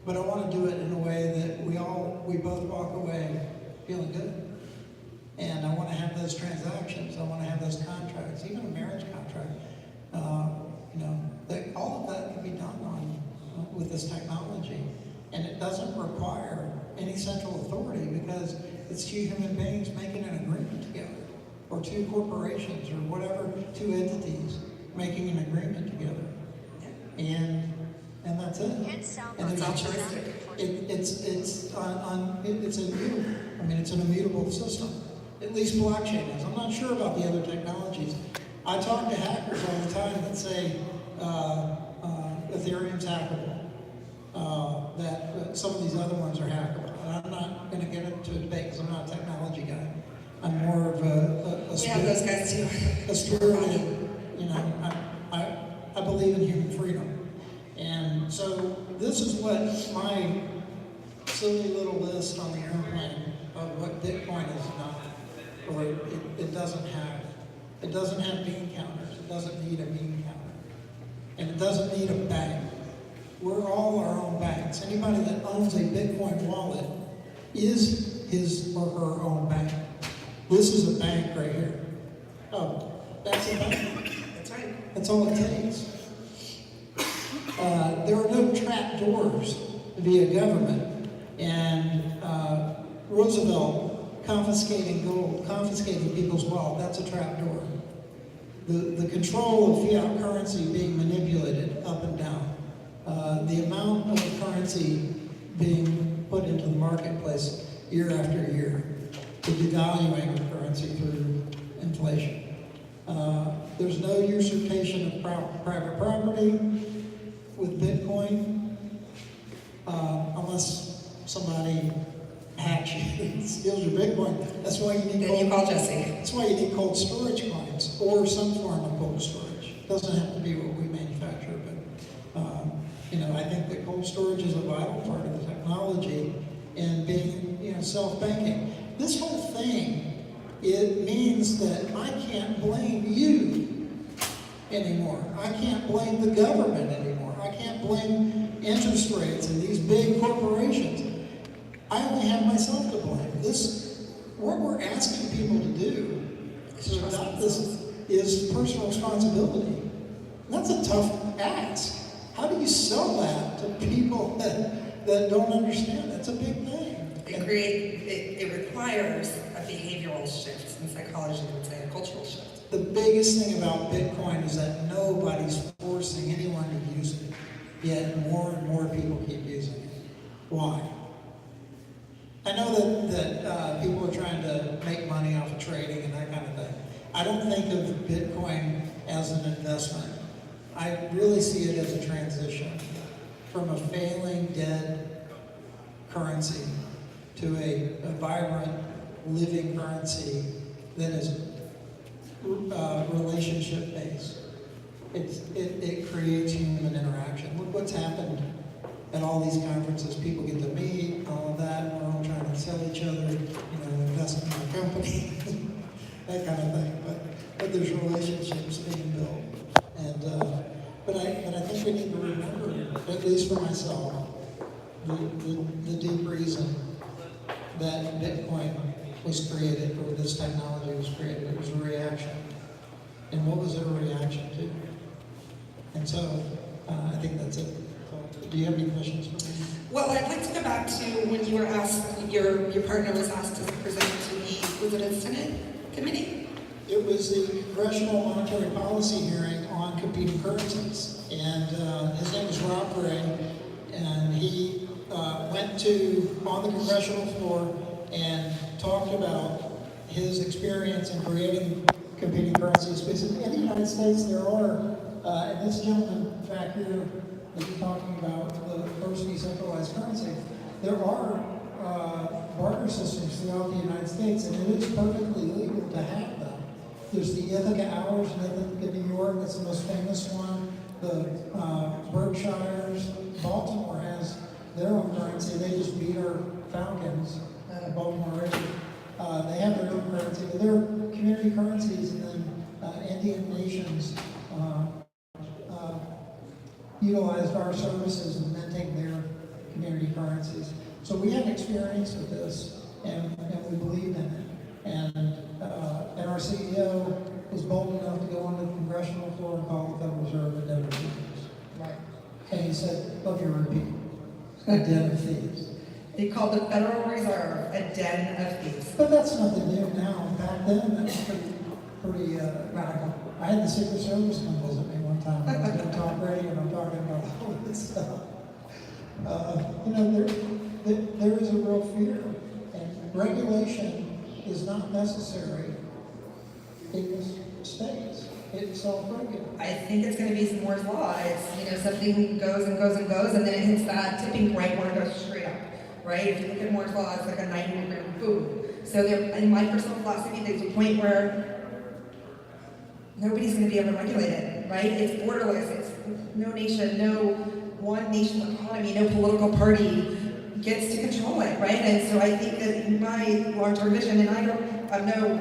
but I want to do it in a way that we both walk away feeling good. And I want to have those transactions. I want to have those contracts, even a marriage contract. That all of that can be done with this technology. And it doesn't require any central authority because it's two human beings making an agreement together, or two corporations, or whatever, two entities making an agreement together. And that's it. And It's altruistic. It's immutable. I mean, it's an immutable system. At least blockchain is. I'm not sure about the other technologies. I talk to hackers all the time that say Ethereum's hackable, that some of these other ones are hackable. And I'm not going to get into a debate because I'm not a technology guy. I'm more of a We have those guys too. a spirited, I believe in human freedom. And so this is what my silly little list on the airplane of what Bitcoin is not, or it doesn't have. It doesn't have bean counters. It doesn't need a bean counter. And it doesn't need a bank. We're all our own banks. Anybody that owns a Bitcoin wallet is his or her own bank. This is a bank right here. Oh, that's a bank. That's right. That's all it takes. There are no trap doors via government. And Roosevelt confiscating gold, confiscating people's wealth, that's a trap door. The control of fiat currency being manipulated up and down. The amount of currency being put into the marketplace year after year. The devaluing of currency through inflation. There's no usurpation of private property with Bitcoin, unless somebody hacks you and steals your Bitcoin. That's why you need Then you call Jesse. That's why you need cold storage coins or some form of cold storage. It doesn't have to be what we manufacture, but I think that cold storage is a vital part of the technology and being self-banking. This whole thing, it means that I can't blame you anymore. I can't blame the government anymore. I can't blame interest rates and these big corporations. I only have myself to blame. What we're asking people to do to adopt this is personal responsibility. And that's a tough ask. How do you sell that to people that don't understand? That's a big thing. It requires a behavioral shift in psychology, I would say, a cultural shift. The biggest thing about Bitcoin is that nobody's forcing anyone to use it, yet more and more people keep using it. Why? I know that people are trying to make money off of trading and that kind of thing. I don't think of Bitcoin as an investment. I really see it as a transition from a failing, dead currency to a vibrant, living currency that is relationship-based. It creates human interaction. Look what's happened at all these conferences. People get to meet, all of that. We're all trying to sell each other, invest in our company, that kind of thing. But there's relationships being built. And but I think we need to remember, at least for myself, the deep reason that Bitcoin was created, or this technology was created. It was a reaction. And what was it a reaction to? And so I think that's it. So, do you have any questions for me? Well, I'd like to go back to when you were asked, your partner was asked to present to was it a Senate committee? It was the Congressional Monetary Policy hearing on competing currencies. And his name is Rob Gray, and he went on the congressional floor and talked about his experience in creating competing currencies. Because in the United States, there are, and this gentleman back here that you're talking about, the first decentralized currency, there are barter systems throughout the United States, and it is perfectly legal to have them. There's the Ithaca Hours in Ithaca, New York, that's the most famous one. The Berkshires, Baltimore has their own currency. They just beat our Falcons, Baltimore Ravens. They have their own currency, but there are community currencies, and then Indian nations utilized our services in minting their community currencies. So we have experience with this, and we believe in it. And our CEO was bold enough to go on the congressional floor and call the Federal Reserve a den of thieves. Right. And he said, "Love your repeat, a den of thieves." He called the Federal Reserve a den of thieves. But that's nothing new now. Back then, that was pretty radical. I had the Secret Service come visit me one time. I was going to talk radio, and I'm talking about all of this stuff. There is a real fear, and regulation is not necessary in this space. It's self-regulated. I think it's going to be some Moore's Law. It's, something goes and goes and goes, and then it hits that tipping point where it goes straight up, right? If you look at Moore's Law, it's like a 90-degree boom. So in my personal philosophy, there's a point where nobody's going to be able to regulate it, right? It's borderless. It's no nation, no one nation economy, no political party gets to control it, right? And so I think that in my long-term vision, and I'm no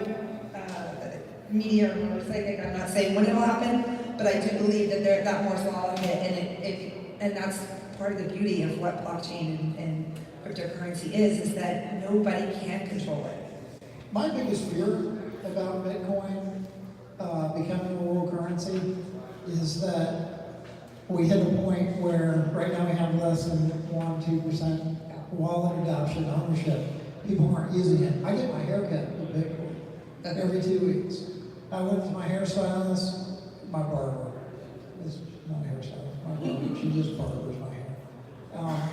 media or psychic, I'm not saying when it'll happen, but I do believe that that Moore's law will hit, and that's part of the beauty of what blockchain and cryptocurrency is that nobody can control it. My biggest fear about Bitcoin becoming a world currency is that we hit a point where right now we have less than 1-2% wallet adoption, ownership. People aren't using it. I get my hair cut with Bitcoin every 2 weeks. I went to my hairstylist, my barber. It's not a hairstylist, my barber. She just barbers my hair.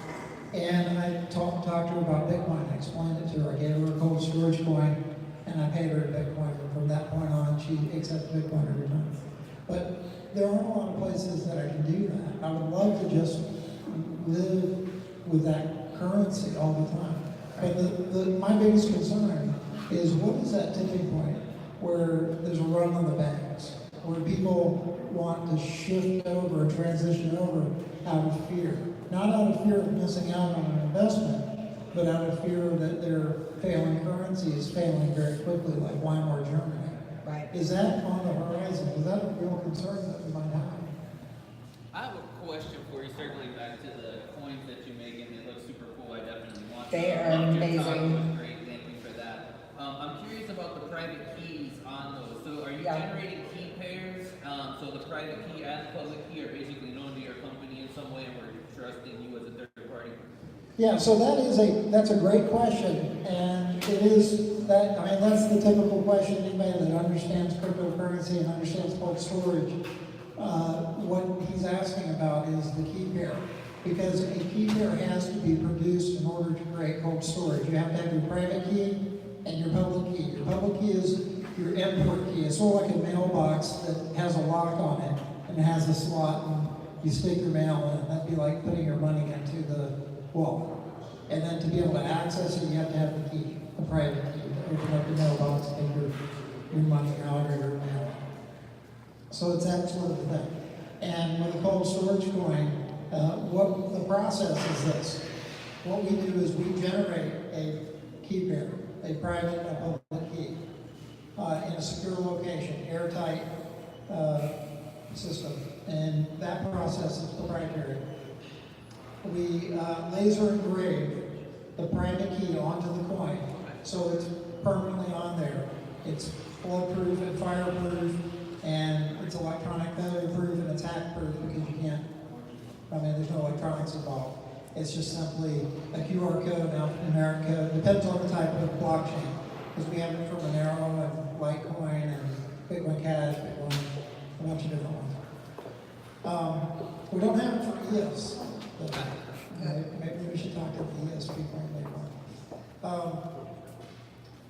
And I talked to her about Bitcoin. I explained it to her. I gave her a cold storage coin, and I paid her in Bitcoin. And from that point on, she accepts Bitcoin every time. But there aren't a lot of places that I can do that. I would love to just live with that currency all the time. But my biggest concern is what is that tipping point where there's a run on the banks, where people want to shift over, transition over out of fear. Not out of fear of missing out on an investment, but out of fear that their failing currency is failing very quickly, like Weimar Germany. Right. Is that on the horizon? Is that a real concern that we might have? I have a question for you, circling back to the coins that you make, and they look super cool. I definitely want They them. are Loved your talk. amazing. It was great. Thank you for that. I'm curious about the private keys on those. So are you Yeah. generating key pairs? So the private key and the public key are basically known to your company in some way, and we're trusting you as a third party? Yeah, so that's a great question, and it is that, I mean, that's the typical question. Anybody that understands cryptocurrency and understands cold storage, what he's asking about is the key pair. Because a key pair has to be produced in order to create cold storage. You have to have your private key and your public key. Your public key is your import key. It's sort of like a mailbox that has a lock on it and it has a slot, and you stick your mail in. That'd be like putting your money into the wallet. And then to be able to access it, you have to have the key, the private key, to open up the mailbox, take your money out or your mail. So it's that sort of thing. And with a cold storage coin, what the process is this. What we do is we generate a key pair, a private and a public key, in a secure location, airtight system. And that process is proprietary. We laser engrave the private key onto the coin, so it's permanently on there. It's flood-proof and fire-proof, and it's electronic failure-proof, and it's hack-proof because you can't, I mean, there's no electronics involved. It's just simply a QR code, an alphanumeric code. Depends on the type of blockchain, because we have it for Monero and Litecoin and Bitcoin Cash, Bitcoin, a bunch of different ones. We don't have it for EOS. But, maybe we should talk to the EOS people later on.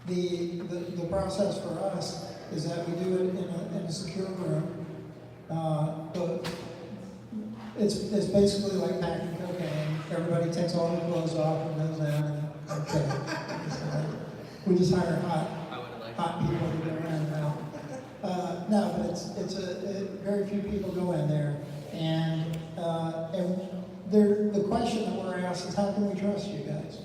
The process for us is that we do it in a secure room. But it's basically like packing cocaine. Everybody takes all their clothes off and goes down and okay. We just hire hot people to go in and out. No, but it's very few people go in there, and the question that we're asked is, how can we trust you guys?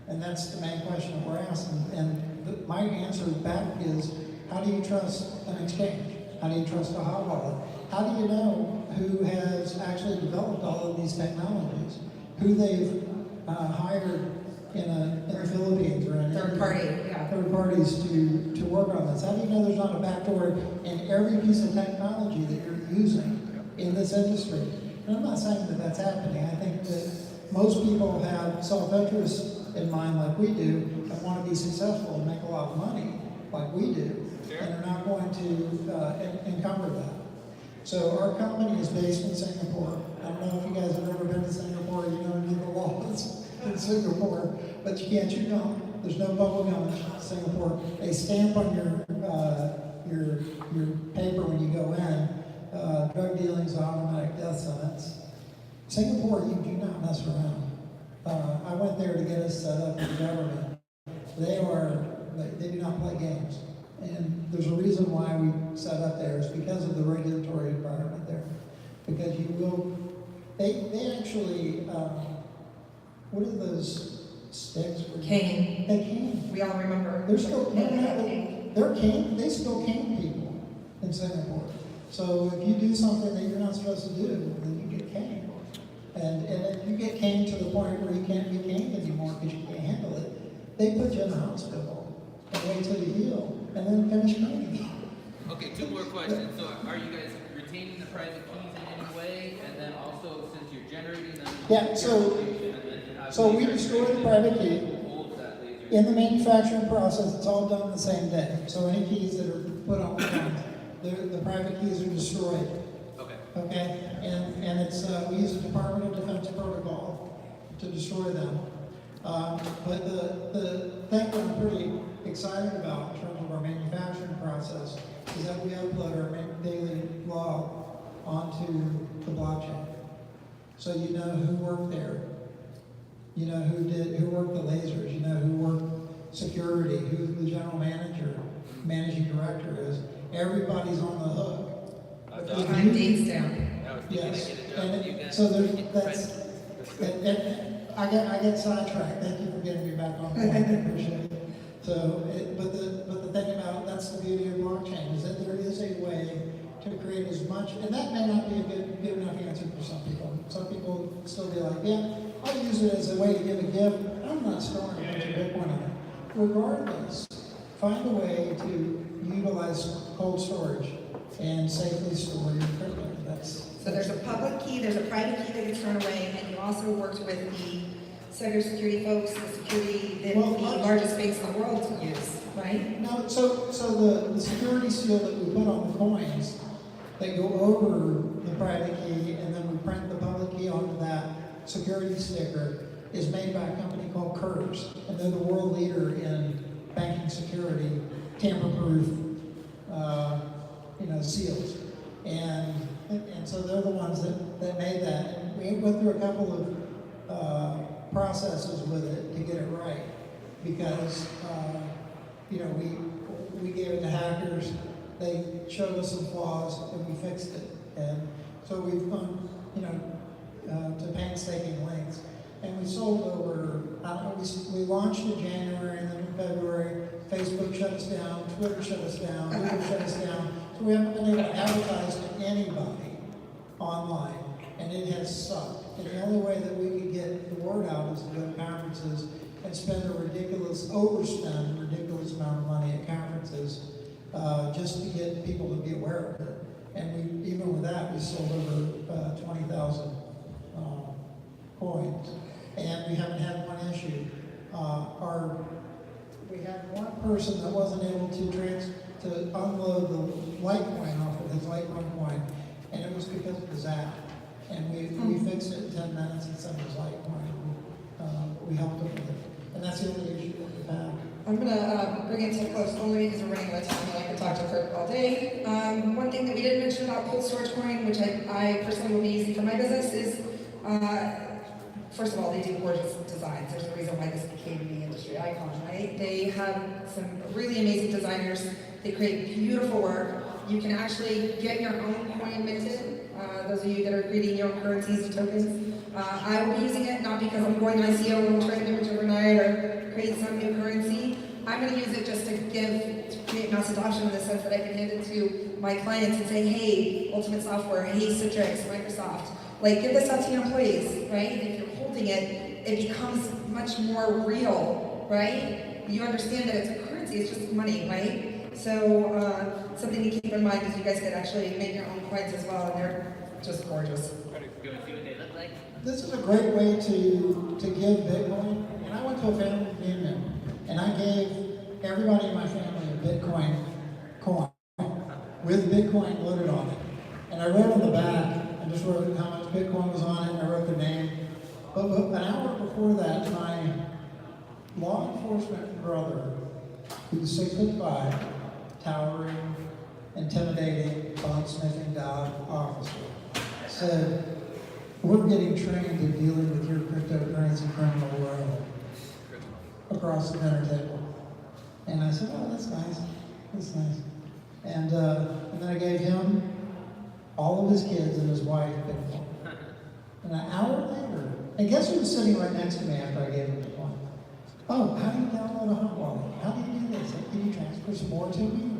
And that's the main question that we're asking. And my answer back is, how do you trust an exchange? How do you trust a hot wallet? How do you know who has actually developed all of these technologies? Who they've hired in the Philippines or in Third party, yeah. third parties to work on this? How do you know there's not a backdoor in every piece of technology that you're using in this industry? And I'm not saying that that's happening. I think that most people have self-interest in mind like we do and want to be successful and make a lot of money like we do, and are not going to encumber that. So our company is based in Singapore. I don't know if you guys have ever been to Singapore, you know the laws in Singapore, but you can't chew gum. There's no bubble gum in Singapore. They stamp on your paper when you go in, drug dealing is an automatic death sentence. Singapore, you do not mess around. I went there to get us set up with the government. They do not play games. And there's a reason why we set up there is because of the regulatory environment there. Because they actually, what are those sticks? Cane. They cane. We all remember. They're still, Yeah, they have cane. they're cane, they still cane people in Singapore. So if you do something that you're not supposed to do, then you get caned. And if you get caned to the point where you can't be caned anymore because you can't handle it, they put you in the hospital and wait till you heal, and then finish caning. Okay, two more questions. So are you guys retaining the private keys in any way? And then also, since you're generating them. Yeah, so we destroy the private key. Who holds that laser? In the manufacturing process, it's all done the same day. So any keys that are put on the front, the private keys are destroyed. Okay. Okay, and it's, we use a Department of Defense protocol to destroy them. But the thing that I'm pretty excited about in terms of our manufacturing process is that we upload our daily log onto the blockchain. So you know who worked there, you know who worked the lasers, you know who worked security, who the general manager, managing director is. Everybody's on the hook. Time dates down. Yes, and so that's, and I get sidetracked, thank you for getting me back on point, I appreciate it. So, but the thing about, that's the beauty of blockchain, is that there is a way to create as much, and that may not be a good enough answer for some people. Some people still be like, yeah, I'll use it as a way to give a gift, I'm not storing a bunch of Bitcoin on it. Regardless, find a way to utilize cold storage and safely store your crypto. So there's a public key, there's a private key that gets thrown away, and you also worked with the cybersecurity folks, the security, the largest banks in the world to use, right? No, so the security seal that we put on the coins, they go over the private key, and then we print the public key onto that security sticker, is made by a company called Curves, and they're the world leader in banking security, tamper-proof, seals. And so they're the ones that made that. And we went through a couple of processes with it to get it right, because we gave it to hackers. They showed us some flaws, and we fixed it. And so we've gone, to painstaking lengths. And we sold over, we launched in January, and then in February, Facebook shut us down, Twitter shut us down, Google shut us down. So we haven't been able to advertise to anybody online, and it has sucked. And the only way that we could get the word out is to go to conferences and overspend a ridiculous amount of money at conferences, just to get people to be aware of it. And even with that, we sold over 20,000 coins, and we haven't had one issue. We had one person that wasn't able to unload the Litecoin off of his Litecoin coin, and it was because of the Zap. And we fixed it in 10 minutes and sent his Litecoin. We helped him with it, and that's the only issue that we've had. I'm gonna bring it to a close only because we're running out of time, and I could talk to Kurt all day. One thing that we didn't mention about Cold Storage Coin, which I personally will be using for my business, is first of all, they do gorgeous designs. There's a reason why this became the industry icon, right? They have some really amazing designers. They create beautiful work. You can actually get your own coin minted. Those of you that are creating your own currencies and tokens. I will be using it not because I'm going ICO and trade an image overnight or create some new currency. I'm going to use it just to create mass adoption in the sense that I can hand it to my clients and say, hey, Ultimate Software, hey, Citrix, Microsoft, give this out to your employees, right? And if you're holding it, it becomes much more real, right? You understand that it's a currency, it's just money, right? So something to keep in mind is you guys could actually make your own coins as well, and they're just gorgeous. This is a great way to give Bitcoin. And I went to a family reunion, and I gave everybody in my family a Bitcoin coin with Bitcoin loaded on it. And I wrote on the back, I just wrote how much Bitcoin was on it, and I wrote their name. But an hour before that, my law enforcement brother, who's 6'5", towering, intimidating, bond-sniffing dog officer, said, we're getting trained in dealing with your cryptocurrency criminal world across the dinner table. And I said, oh, that's nice. That's nice. And then I gave him all of his kids and his wife Bitcoin. And an hour later, and guess who was sitting right next to me after I gave him the point? Oh, how do you download a hot wallet? How do you do this? Can you transfer some more to me?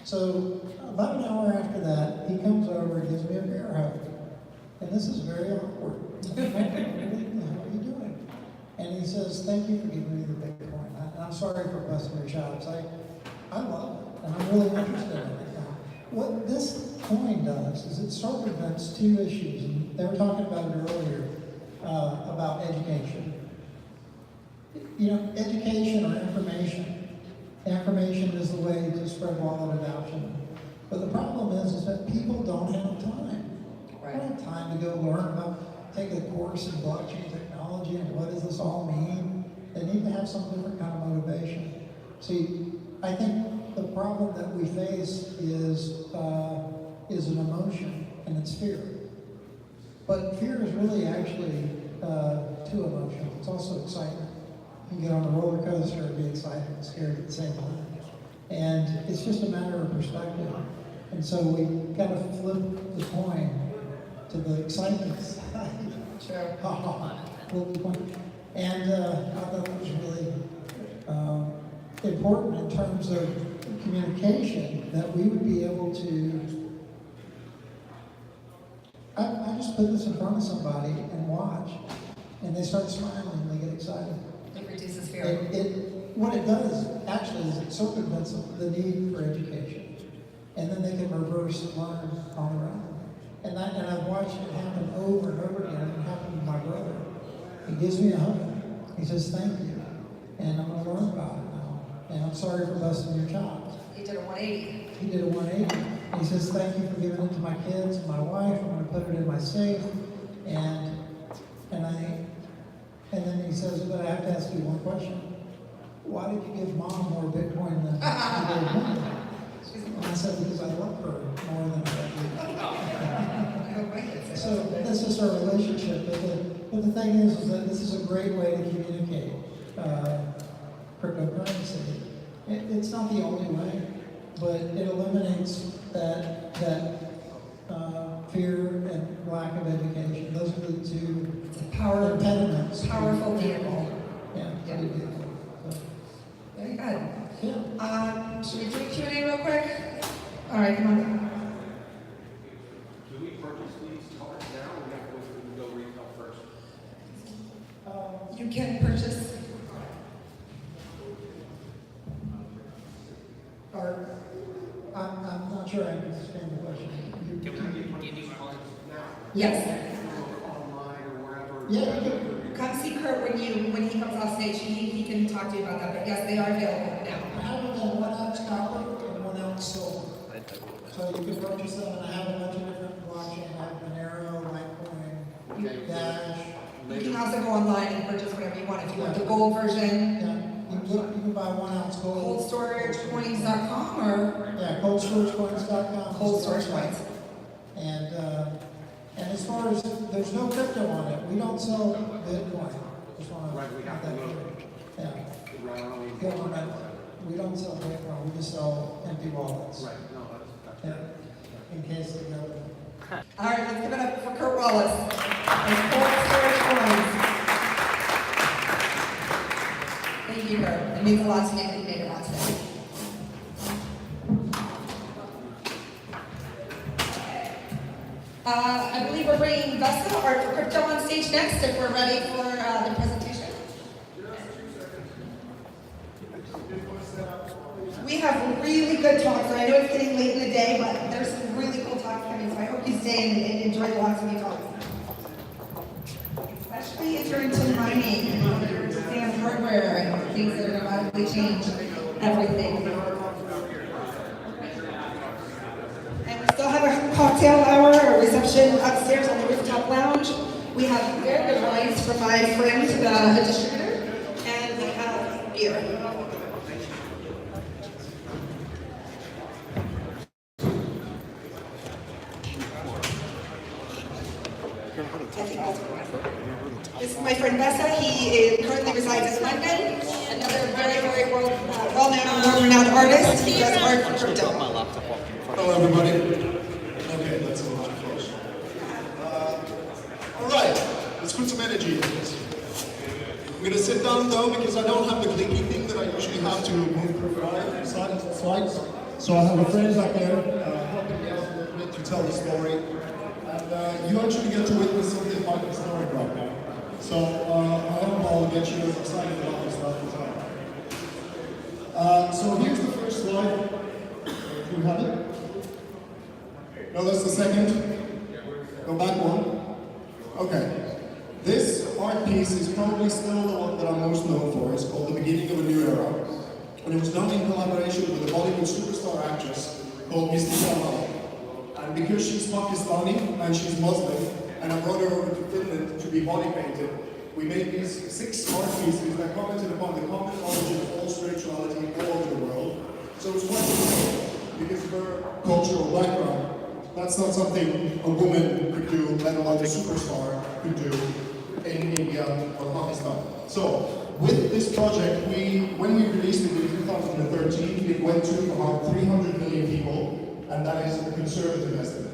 So about an hour after that, he comes over and gives me a bear hug. And this is very awkward. How are you doing? And he says, thank you for giving me the Bitcoin. I'm sorry for busting your chops. I love it, and I'm really interested in it now. What this coin does is it circumvents two issues, and they were talking about it earlier, about education. You know, education or information. Information is the way to spread wallet adoption. But the problem is that people don't have time. They don't have time to go learn about, take a course in blockchain technology and what does this all mean. They need to have some different kind of motivation. See, I think the problem that we face is an emotion, and it's fear. But fear is really actually two emotions. It's also excitement. You can get on a roller coaster and be excited and scared at the same time. And it's just a matter of perspective. And so we kind of flip the coin to the excitement side. Sure. Flip the coin. And I thought that was really important in terms of communication, that we would be able to, I just put this in front of somebody and watch, and they start smiling and they get excited. It reduces fear. What it does actually is it circumvents the need for education, and then they can reverse learn on their own. And I've watched it happen over and over again. It happened to my brother. He gives me a hug. He says, thank you, and I'm going to learn about it now. And I'm sorry for busting your chops. He did a 180. He did a 180. He says, thank you for giving it to my kids and my wife. I'm going to put it in my safe. And then he says, but I have to ask you one question. Why did you give Mom more Bitcoin than you gave me? And I said, because I love her more than I do. So this is our relationship. But the thing is that this is a great way to communicate cryptocurrency. It's not the only way, but it eliminates that fear and lack of education. Those are the two impediments. Powerful vehicle. Yeah. Yeah. So, Very good. yeah. Should we do Q&A real quick? All right, come on. Do we purchase these cards now, or we have to wait for them to go retail first? You can purchase. Or, I'm not sure I understand the question. Can we get these cards now? Yes. Online or wherever? Yeah, you can. Come see Kurt when he comes off stage. He can talk to you about that. But yes, they are available now. I have them in 1 ounce copper and 1 ounce silver. So you can purchase them, and I have a bunch of different blockchain. I have Monero, Litecoin, Dash. You can also go online and purchase whatever you want. If you want the gold version, Yeah, you can buy 1 ounce gold. coldstoragecoins.com or Yeah, coldstoragecoins.com. Cold Storage Coins. And as far as, there's no crypto on it. We don't sell Bitcoin. Just wanna Right, we have make to that know. clear. Yeah. Right, I don't know. Government, we don't sell Bitcoin, we just sell empty wallets. Right, no, that's. Yeah, in case the government. All right, let's give it up for Kurt Wallace and Cold Storage Coins. Thank you, Kurt. It means a lot to me that you made it on today. I believe we're bringing Vesta, our crypto, on stage next if we're ready for the presentation. We have really good talks. I know it's getting late in the day, but there's some really cool talks coming, so I hope you stay and enjoy the last few talks. Especially if you're into mining and want to understand hardware and things that are going to radically change everything. And we still have a cocktail hour or reception upstairs on the rooftop lounge. We have very good wines from my friend, the distributor, and we have beer. This is my friend Vesta. He currently resides in London. Another very well-known, world-renowned artist. He does art for crypto. Hello, everybody. Okay, let's move on close. All right. energy in this. I'm going to sit down though because I don't have the clicky thing that I usually have to move through slides. So I have a friend back there helping me out a little bit to tell the story. And you actually get to witness something like the story right now. So I hope I'll get you as excited about this all the time. So here's the first slide. Do you have it? No, that's the second. Go back one. Okay. This art piece is probably still the one that I'm most known for. It's called The Beginning of a New Era. And it was done in collaboration with a Bollywood superstar actress called Misty Sharma. And because she's Pakistani and she's Muslim, and I brought her over to Finland to be body painted, we made these 6 art pieces that commented upon the common origin of all spirituality all over the world. So it's quite interesting because of her cultural background. That's not something a woman could do, let alone a superstar could do in India or Pakistan. So, with this project, when we released it in 2013, it went to about 300 million people, and that is a conservative estimate.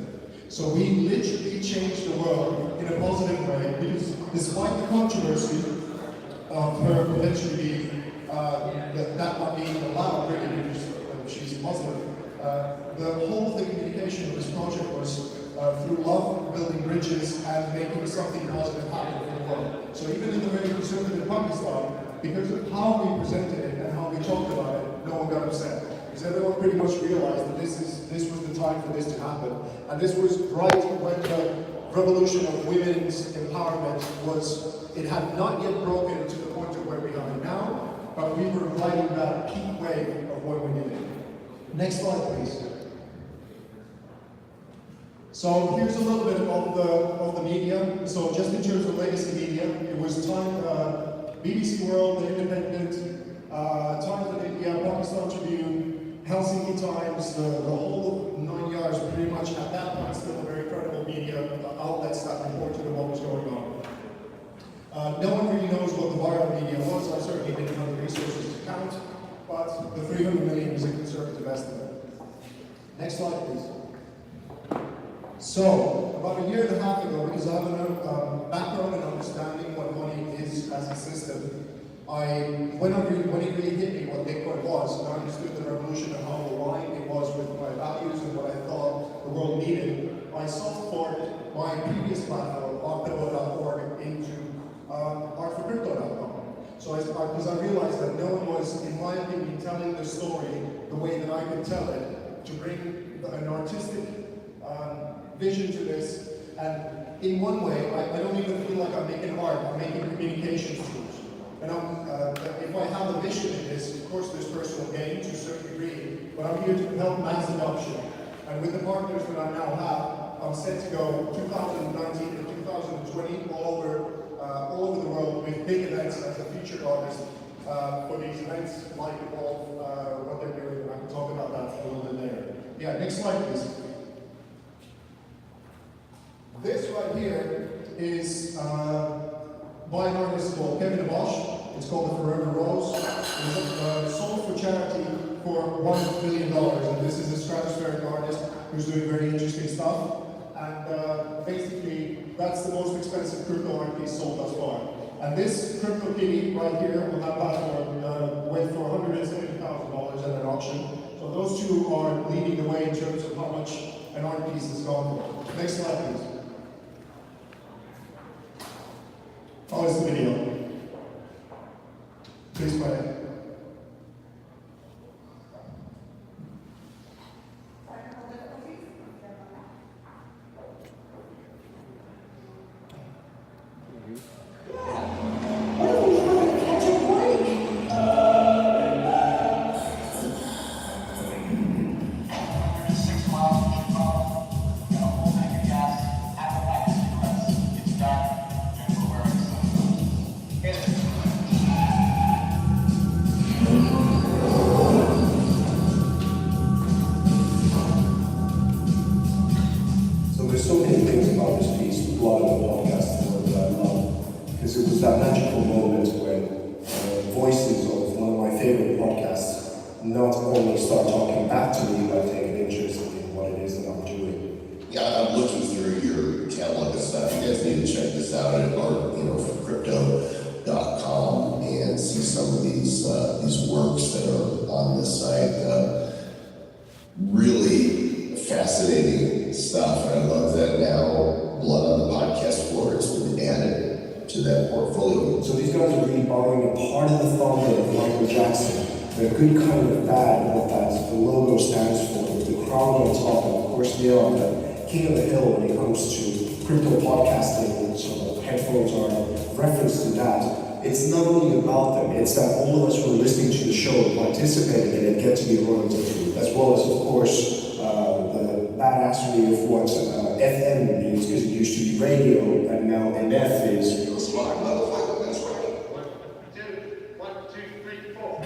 So we literally changed the world in a positive way, because despite the controversy of her potentially being, that not being allowed, really, because she's Muslim, the whole of the communication of this project was through love, building bridges, and making something positive happen in the world. So even in the very conservative Pakistan, because of how we presented it and how we talked about it, no one got upset. Because everyone pretty much realized that this was the time for this to happen. And this was right when the revolution of women's empowerment it had not yet broken to the point of where we are now, but we were riding that peak wave of what we needed. Next slide, please. So here's a little bit of the media. So just in terms of legacy media, it was Time, BBC World, The Independent, Times of India, Pakistan Tribune, Helsinki Times, the whole 9 yards, pretty much at that point still a very credible media outlets that reported on what was going on. No one really knows what the viral media was. I certainly didn't have the resources to count, but the 300 million is a conservative estimate. Next slide, please. So, about a year and a half ago, because I have a background in understanding what money is as a system, when it really hit me what Bitcoin was, and I understood the revolution and how aligned it was with my values and what I thought the world needed, I soft-forked my previous platform, artpillow.org, into artforcrypto.com. So because I realized that no one was, in my opinion, telling the story the way that I could tell it, to bring an artistic vision to this, and in one way, I don't even feel like I'm making art, I'm making communications tools. And if I have a vision in this, of course there's personal gain to a certain degree, but I'm here to help mass adoption. And with the partners that I now have, I'm set to go 2019 and 2020 all over the world with big events as a featured artist for these events like Evolve, what they're doing, and I can talk about that a little bit later. Yeah, next slide please. This right here is by an artist called Kevin Bosch. It's called The Forever Rose. It's sold for charity for $1 billion. And this is a stratospheric artist who's doing very interesting stuff. And basically, that's the most expensive crypto art piece sold thus far. And this crypto kitty right here on that platform went for $170,000 at an auction. So those two are leading the way in terms of how much an art piece has gone for. Next slide, please. Oh, it's the video. Please play it. not only start talking back to me, but take an interest in what it is that I'm doing. Yeah, I'm looking through your catalog of stuff. You guys need to check this out at our, portfolio. So these guys are really borrowing a part of the thunder of Michael Jackson. They're good kind of bad what that the logo stands for, with the crown on top, and of course they are the king of the hill when it comes to crypto podcasting, so the headphones are a reference to that. It's not only about them, it's that all of us who are listening to the show and participating in it get to be royalty free, as well as, of course, the badassery of what FM means, because it used to be radio, and now MF is real smart motherfucker, that's right. 1, 2, 1, 2, 3, 4.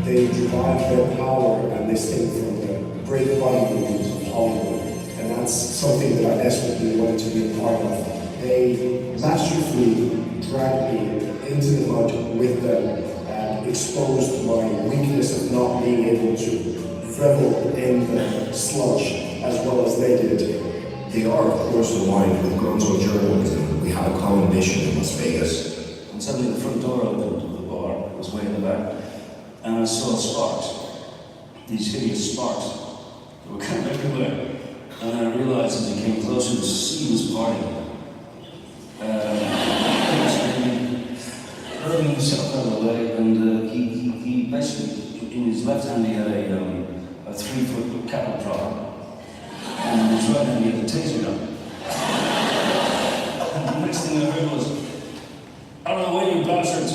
They derive their power and this thing from the great body movies of Hollywood, and that's something that I desperately wanted to be a part of. They masterfully dragged me into the mud with them and exposed my weakness of not being able to revel in the sludge as well as they did. They are, of course, aligned with Gonzo journalism. We have a common mission in Las Vegas. And suddenly the front door opened of the bar, it was way in the back, and I saw sparks, these hideous sparks that were kind of everywhere. And then I realized as I came closer, the sea was parting. Hurling himself out of the way, and he basically, in his left hand, he had a 3-foot cattle prod, and in his right hand, he had a taser gun. And the next thing I heard was, "Out of the way, you bastards!"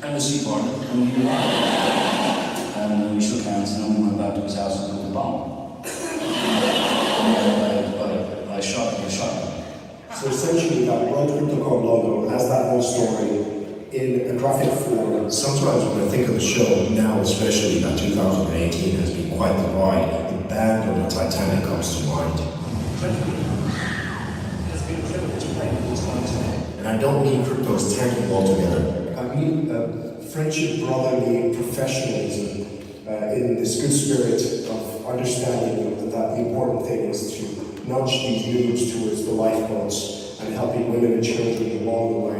And the sea parted, and we arrived. And we shook hands, and then we went back to his house and took the bomb. And I shot him. So essentially that World CryptoCon logo has that whole story in a graphic form. Sometimes when I think of the show, now especially that 2018 has been quite the ride, the band on the Titanic comes to mind. And I don't mean crypto as tangible altogether. I mean friendship, brotherly, professionalism, in this good spirit of understanding that the important thing is to nudge these noobs towards the lifeboats and helping women and children along the way.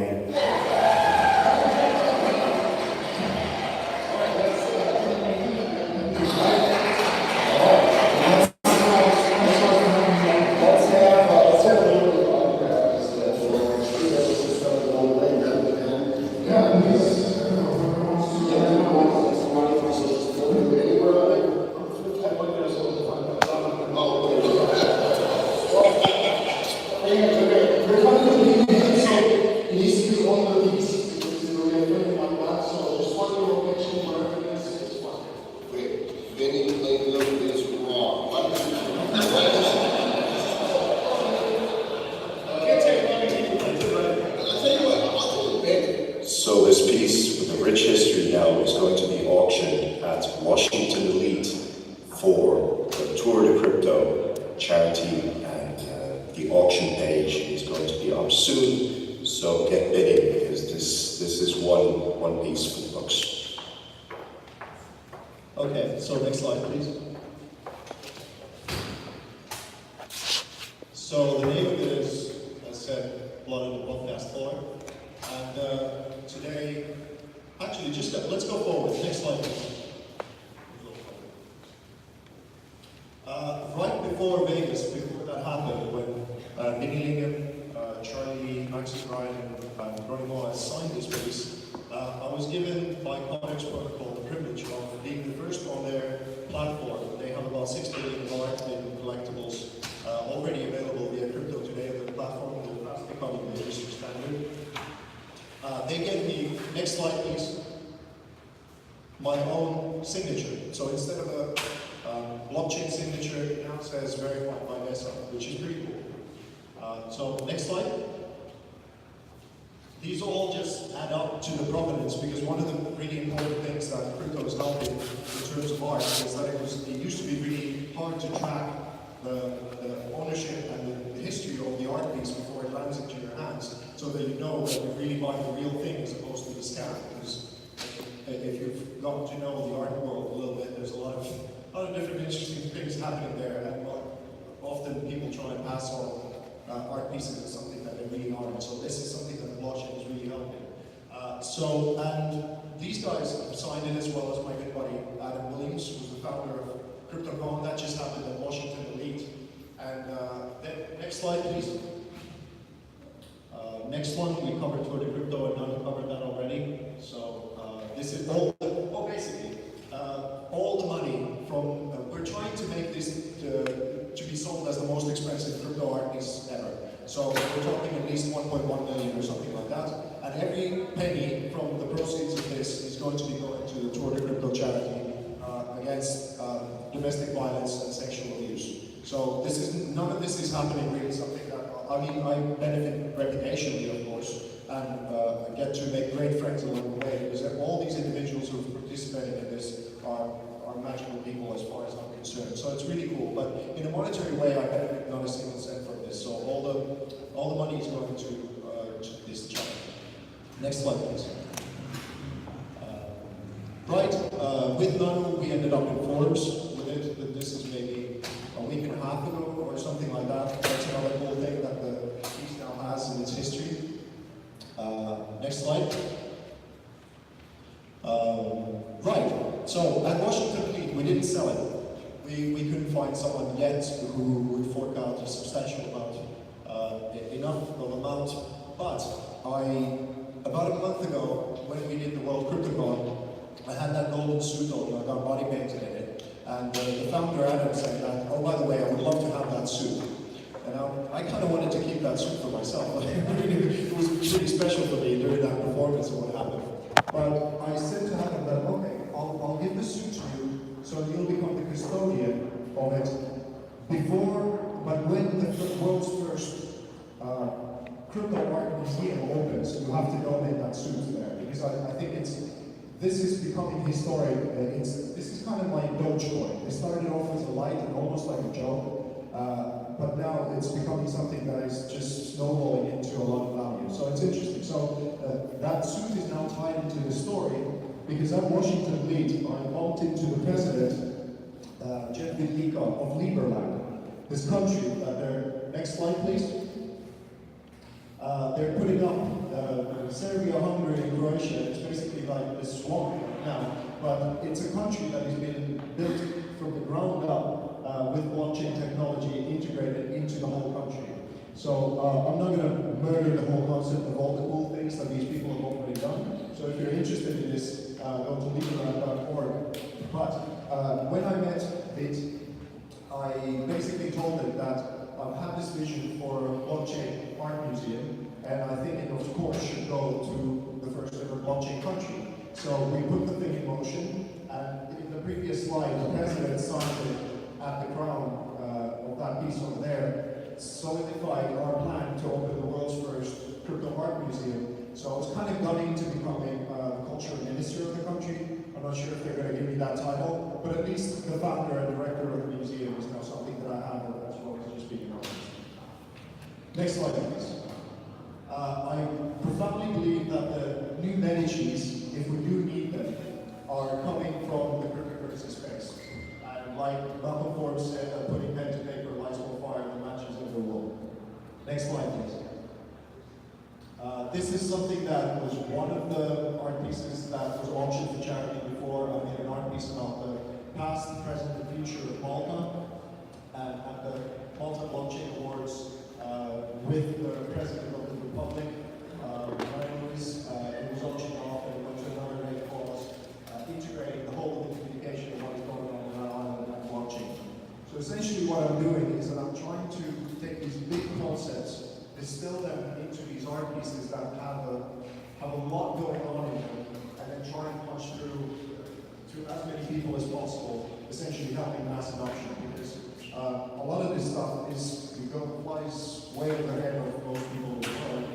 So this piece with the rich history now is going to be auctioned at Washington Elite for the Tour de Crypto charity, and the auction page is going to be up soon. So get bidding, because this is one piece for the books. Okay, so next slide, please. So the name of it is, as I said, Blood on the Podcast Floor. And today, actually, let's go forward. Next slide, please. Right before Vegas, before that happened, when Benny Lingham, Charlie Maxis Ryan, and Ronnie Moore signed this piece, I was given by Codex Protocol the privilege of being the first on their platform. They have about 6 billion art and collectibles already available via crypto today on their platform. They're fast becoming the industry standard. They gave me, next slide please, my own signature. So instead of a blockchain signature, it now says verified by Mesa, which is pretty cool. So next slide. These all just add up to the provenance, because one of the really important things that crypto is helping in terms of art is that it used to be really hard to track the ownership and the history of the art piece before it lands into your hands, so that you know that you're really buying the real thing as opposed to the scam. Because if you've got to know the art world a little bit, there's a lot of different interesting things happening there, and often people try and pass on art pieces as something that they really aren't. So this is something that the blockchain is really helping. And these guys have signed it, as well as my good buddy Adam Williams, who's the founder of CryptoCon. That just happened at Washington Elite. And next slide, please. Next one, we covered Tour de Crypto, and Nano covered that already. So this is all, basically, all the money from, we're trying to make this to be sold as the most expensive crypto art piece ever. So we're talking at least 1.1 million or something like that. And every penny from the proceeds of this is going to be going to the Tour de Crypto charity against domestic violence and sexual abuse. So this is, none of this is happening really something that, I mean, I benefit reputationally, of course, and get to make great friends along the way, because all these individuals who have participated in this are magical people as far as I'm concerned. So it's really cool, but in a monetary way, I benefit not a single cent from this. So all the money is going to this charity. Next slide, please. With Nano, we ended up in Forbes with it. This is maybe a week and a half ago or something like that. That's another cool thing that the piece now has in its history. Next slide. So at Washington Fleet, we didn't sell it. We couldn't find someone yet who would fork out a substantial amount, enough of amount. But about a month ago, when we did the World CryptoCon, I had that golden suit on, I got body painted in it. And the founder, Adam, said that, oh, by the way, I would love to have that suit. And I kind of wanted to keep that suit for myself. It was pretty special for me during that performance and what happened. But I said to Adam that, okay, I'll give the suit to you, so you'll become the custodian of it but when the world's first crypto art museum opens, you have to donate that suit there, because I think this is becoming historic. This is kind of like Dogecoin. It started off as a light and almost like a joke, but now it's becoming something that is just snowballing into a lot of value. So it's interesting. So that suit is now tied into the story, because at Washington Fleet, I bumped into the president, Jeff Vidlika of Liberland, this country. Next slide, please. They're putting up Serbia, Hungary, and Croatia. It's basically like this swamp now, but it's a country that has been built from the ground up with blockchain technology integrated into the whole country. So I'm not going to murder the whole concept of all the cool things that these people have already done. So if you're interested in this, go to liberland.org. But when I met Vit, I basically told him that I've had this vision for a blockchain art museum, and I think it, of course, should go to the first ever blockchain country. So we put the thing in motion, and in the previous slide, the president signed it at the crown of that piece over there, solidified our plan to open the world's first crypto art museum. So I was kind of gunning to becoming culture minister of the country. I'm not sure if they're going to give me that title, but at least the founder and director of the museum is now something that I have as well as just being an artist. Next slide, please. I profoundly believe that the new Medicis, if we do need them, are coming from the cryptocurrency space. And like Malcolm Forbes said, putting pen to paper lights will fire the matches in the wall. Next slide, please. This is something that was one of the art pieces that was auctioned for charity before. I made an art piece about the past, present, and future of Malta. And at the Malta Blockchain Awards with the President of the Republic, it was auctioned off and went to another great cause, integrating the whole of the communication of what is going on in our island and blockchain. So essentially what I'm doing is that I'm trying to take these big concepts, distill them into these art pieces that have a lot going on in them, and then try and punch through to as many people as possible, essentially helping mass adoption. Because a lot of this stuff flies way over the head of most people in the world.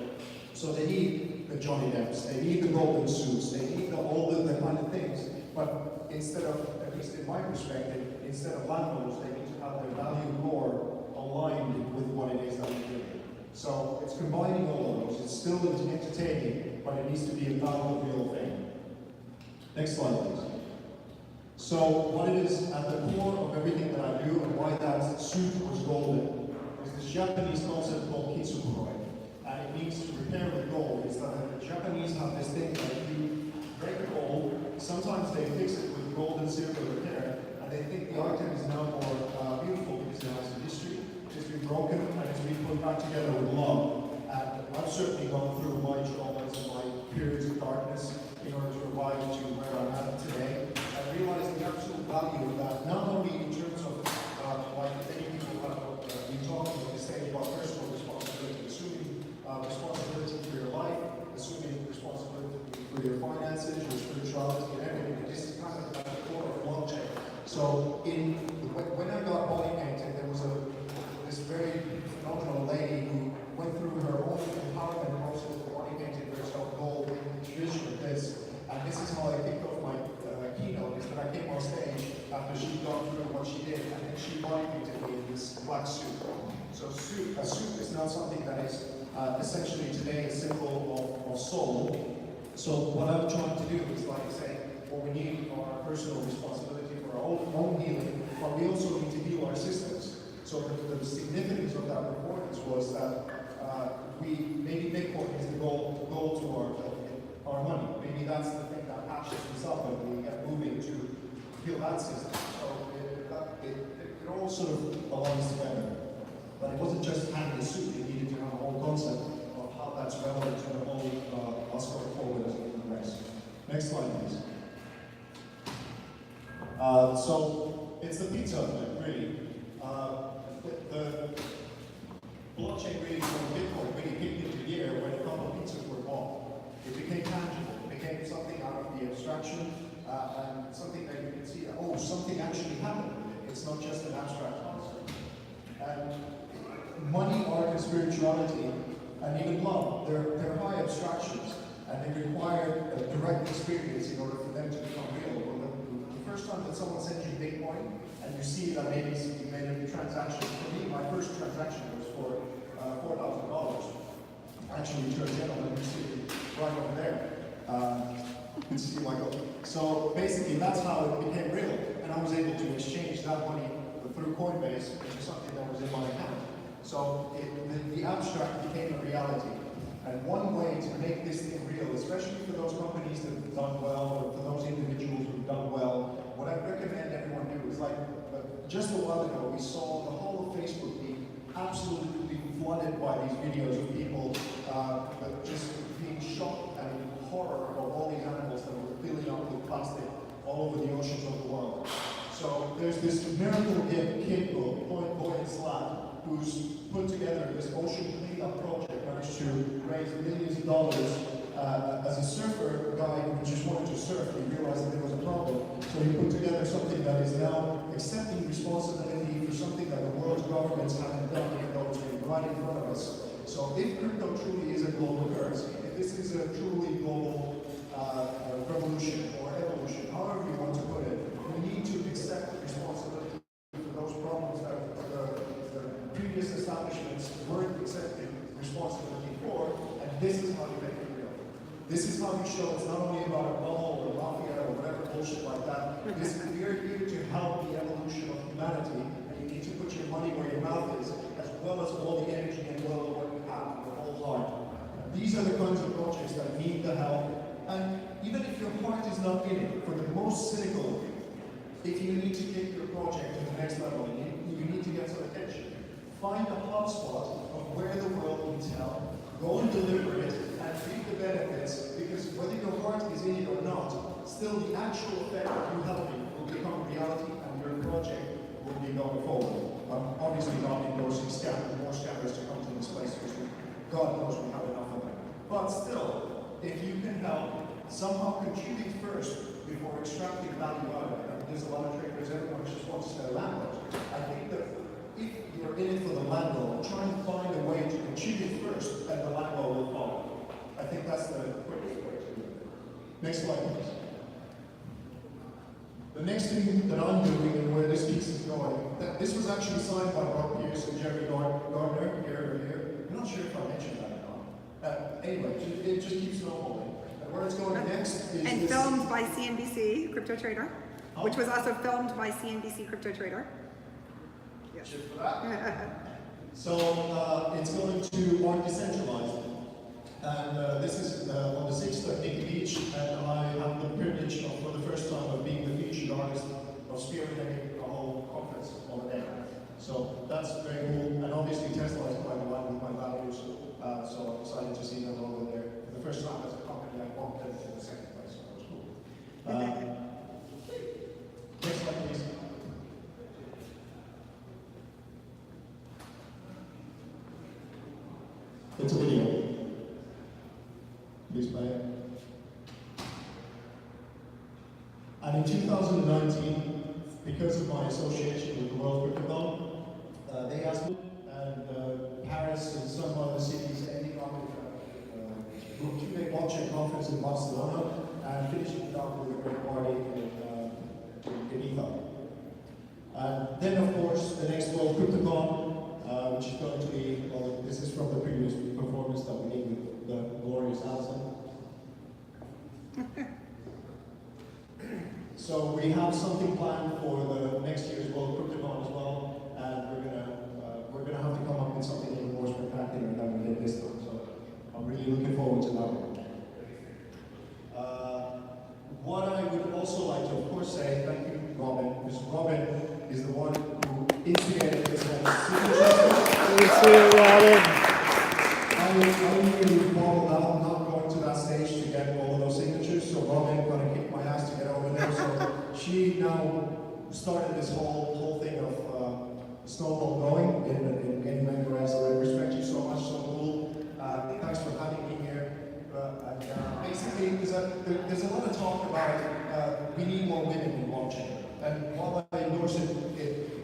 So they need the Johnny Depps, they need the golden suits, they need all the kind of things. But instead of, at least in my perspective, instead of landlords, they need to have their value core aligned with what it is that we're doing. So it's combining all of those. It's still entertaining, but it needs to be a valuable, real thing. Next slide, please. So what it is at the core of everything that I do and why that suit was golden is this Japanese concept called kitsukoi. And it means to repair with gold. It's that the Japanese have this thing that you break a gold, sometimes they fix it with gold and silver repair, and they think the item is now more beautiful because it has a history. It's been broken and it's been put back together with love. And I've certainly gone for your finances, your spirituality, and everything. This is kind of like the core of blockchain. So when I got body painted, there was this very phenomenal lady who went through her own empowerment process of body painting herself gold in vision of this. And this is how I kicked off my keynote, is that I came on stage after she'd gone through what she did, and then she body painted me in this black suit. So a suit is not something that is essentially today a symbol of soul. So what I'm trying to do is like say, well, we need our personal responsibility for our own healing, but we also need to heal our systems. So the significance of that performance was that maybe Bitcoin is the goal to our money. Maybe that's the thing that patches us up and we get moving to heal that system. So it all sort of aligns together. But it wasn't just having a suit, it needed to have a whole concept of how that's relevant to the whole us going forward as a human race. Next slide, please. So it's the pizza effect, really. The blockchain really, from Bitcoin, really kicked into gear when a couple of pizzas were bought. It became tangible, it became something out of the abstraction, and something that you can see that, oh, something actually happened with it. It's not just an abstract concept. And money, art, and spirituality, and even love, they're high abstractions, and they require a direct experience in order for them to become real. The first time that someone sends you Bitcoin, and you see that maybe you made a transaction, for me, my first transaction was for $4,000. Actually, to a gentleman you see right over there. You can see Michael. So basically, that's how it became real, and I was able to exchange that money through Coinbase into something that was in my account. So the abstract became a reality. And one way to make this thing real, especially for those companies that have done well, or for those individuals who've done well, what I recommend everyone do is like, just a while ago, we saw the whole of Facebook being absolutely flooded by these videos of people just being shocked and in horror of all these animals that were filling up with plastic all over the oceans of the world. So there's this miracle kid boy in Slack, who's put together this ocean cleanup project, managed to raise millions of dollars as a surfer guy who just wanted to surf. He realized that there was a problem, so he put together something that is now accepting responsibility for something that the world's governments haven't done, even though it's been right in front of us. So if crypto truly is a global currency, if this is a truly global revolution or evolution, however you want to put it, we need to accept responsibility for those problems that the previous establishments weren't accepting responsibility for, and this is how you make it real. This is how you show it's not only about a bubble or mafia or whatever bullshit like that. We are here to help the evolution of humanity, and you need to put your money where your mouth is, as well as all the energy and will of what you have, your whole heart. These are the kinds of projects that need the help, and even if your heart is not in it, for the most cynical, if you need to take your project to the next level, you need to get some attention. Find a hotspot of where the world needs help, go and deliver it, and reap the benefits, because whether your heart is in it or not, still the actual effect of you helping will become reality, and your project will be going forward. I'm obviously not endorsing scammers, more scammers to come to this place, because God knows we have enough of them. But still, if you can help, somehow contribute first before extracting value out of it. There's a lot of traders, everyone just wants to landlords. I think that if you're in it for the landlord, try and find a way to contribute first, and the landlord will follow. I think that's the quickest way to do it. Next slide, please. The next thing that I'm doing and where this piece is going, this was actually signed by Rob Pierce and Jerry Gardner here earlier. I'm not sure if I mentioned that or not. Anyway, it just keeps snowballing. And where it's going next is And this. filmed by CNBC Crypto Trader, which was also filmed by CNBC Crypto Trader. Yes. Cheers for that. So it's going to Art Decentralized. And this is on the 6th at Nikki Beach, and I have the privilege of, for the first time, of being the featured artist of spearheading the whole conference on the day. So that's very cool, and obviously Tesla is quite aligned with my values, so I'm excited to see them over there. For the first time as a company, I bumped them in the second place, so that was cool. Next slide, please. It's a video. Please play it. And in 2019, because of my association with the World Crypto, they asked me, and Paris and some other cities, ending up with a blockchain conference in Barcelona, and finishing it up with a great party in Ibiza. And then, of course, the next World CryptoCon, which is going to be, well, this is from the previous performance that we did with the glorious Alison. So we have something planned for the next year's World CryptoCon as well, and we're gonna have to come up with something even more spectacular than we did this time. So I'm really looking forward to that one. What I would also like to, of course, say thank you, Robin, because Robin is the one who instigated this whole I really bottled out not going to that stage to get all of those signatures, so Robin got to kick my ass to get over there. So she now started this whole thing of snowball going in getting members. I respect you so much, so cool. Thanks for having me here. Basically, there's a lot of talk about we need more women in blockchain. And while I endorse it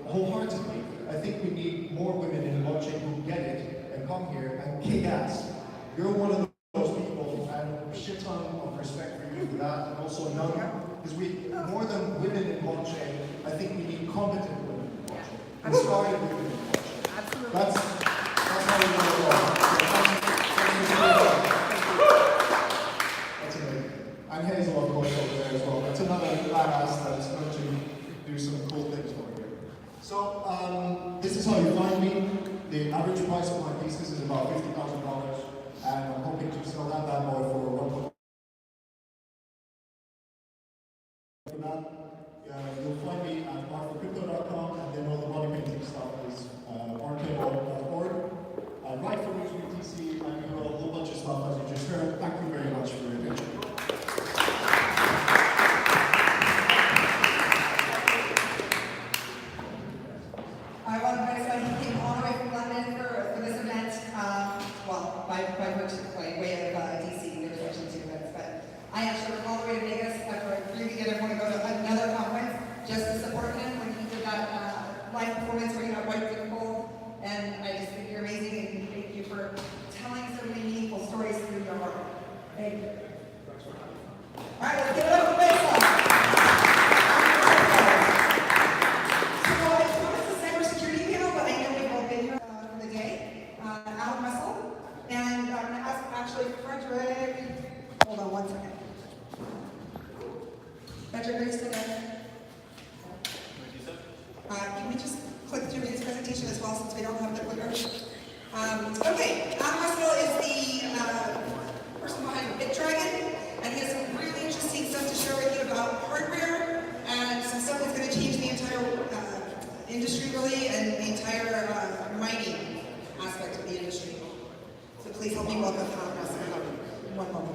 wholeheartedly, I think we need more women in blockchain who get it and come here and kick ass. You're one of those people, and a shit ton of respect for you for that, and also another, because more than women in blockchain, I think we need competent women in blockchain, inspired women in blockchain. Absolutely. That's how we want to go. That's amazing. And Hazel, of course, over there as well. That's another badass that's going to do some cool things for you. So, this is how you find me. The average price of my pieces is about $50,000, and I'm hoping to sell that bad boy for $1.5 million. You'll find me at markforcrypto.com, and then all the money painting stuff is rko.org. I write for UTC, I do a whole bunch of stuff as you just heard. Thank you very much for your attention. I want to say he came all the way from London for this event. Well, by way of DC, there's actually two events, but I actually went all the way to Vegas after I really didn't want to go to another conference just to support him when he did that live performance where he got wiped and cold. And I just think you're amazing, and thank you for telling so many meaningful stories through your heart. Thank you. All right, let's give it up for Baseline. Hold on one second. Patrick, are you still there? Can we just click through his presentation as well, since we don't have the clicker? Okay, Adam Russell is the person behind BitDragon, and he has some really interesting stuff to share with you about hardware and some stuff that's going to change the entire industry, really, and the entire mining aspect of the industry. So please help me welcome Adam Russell. One moment.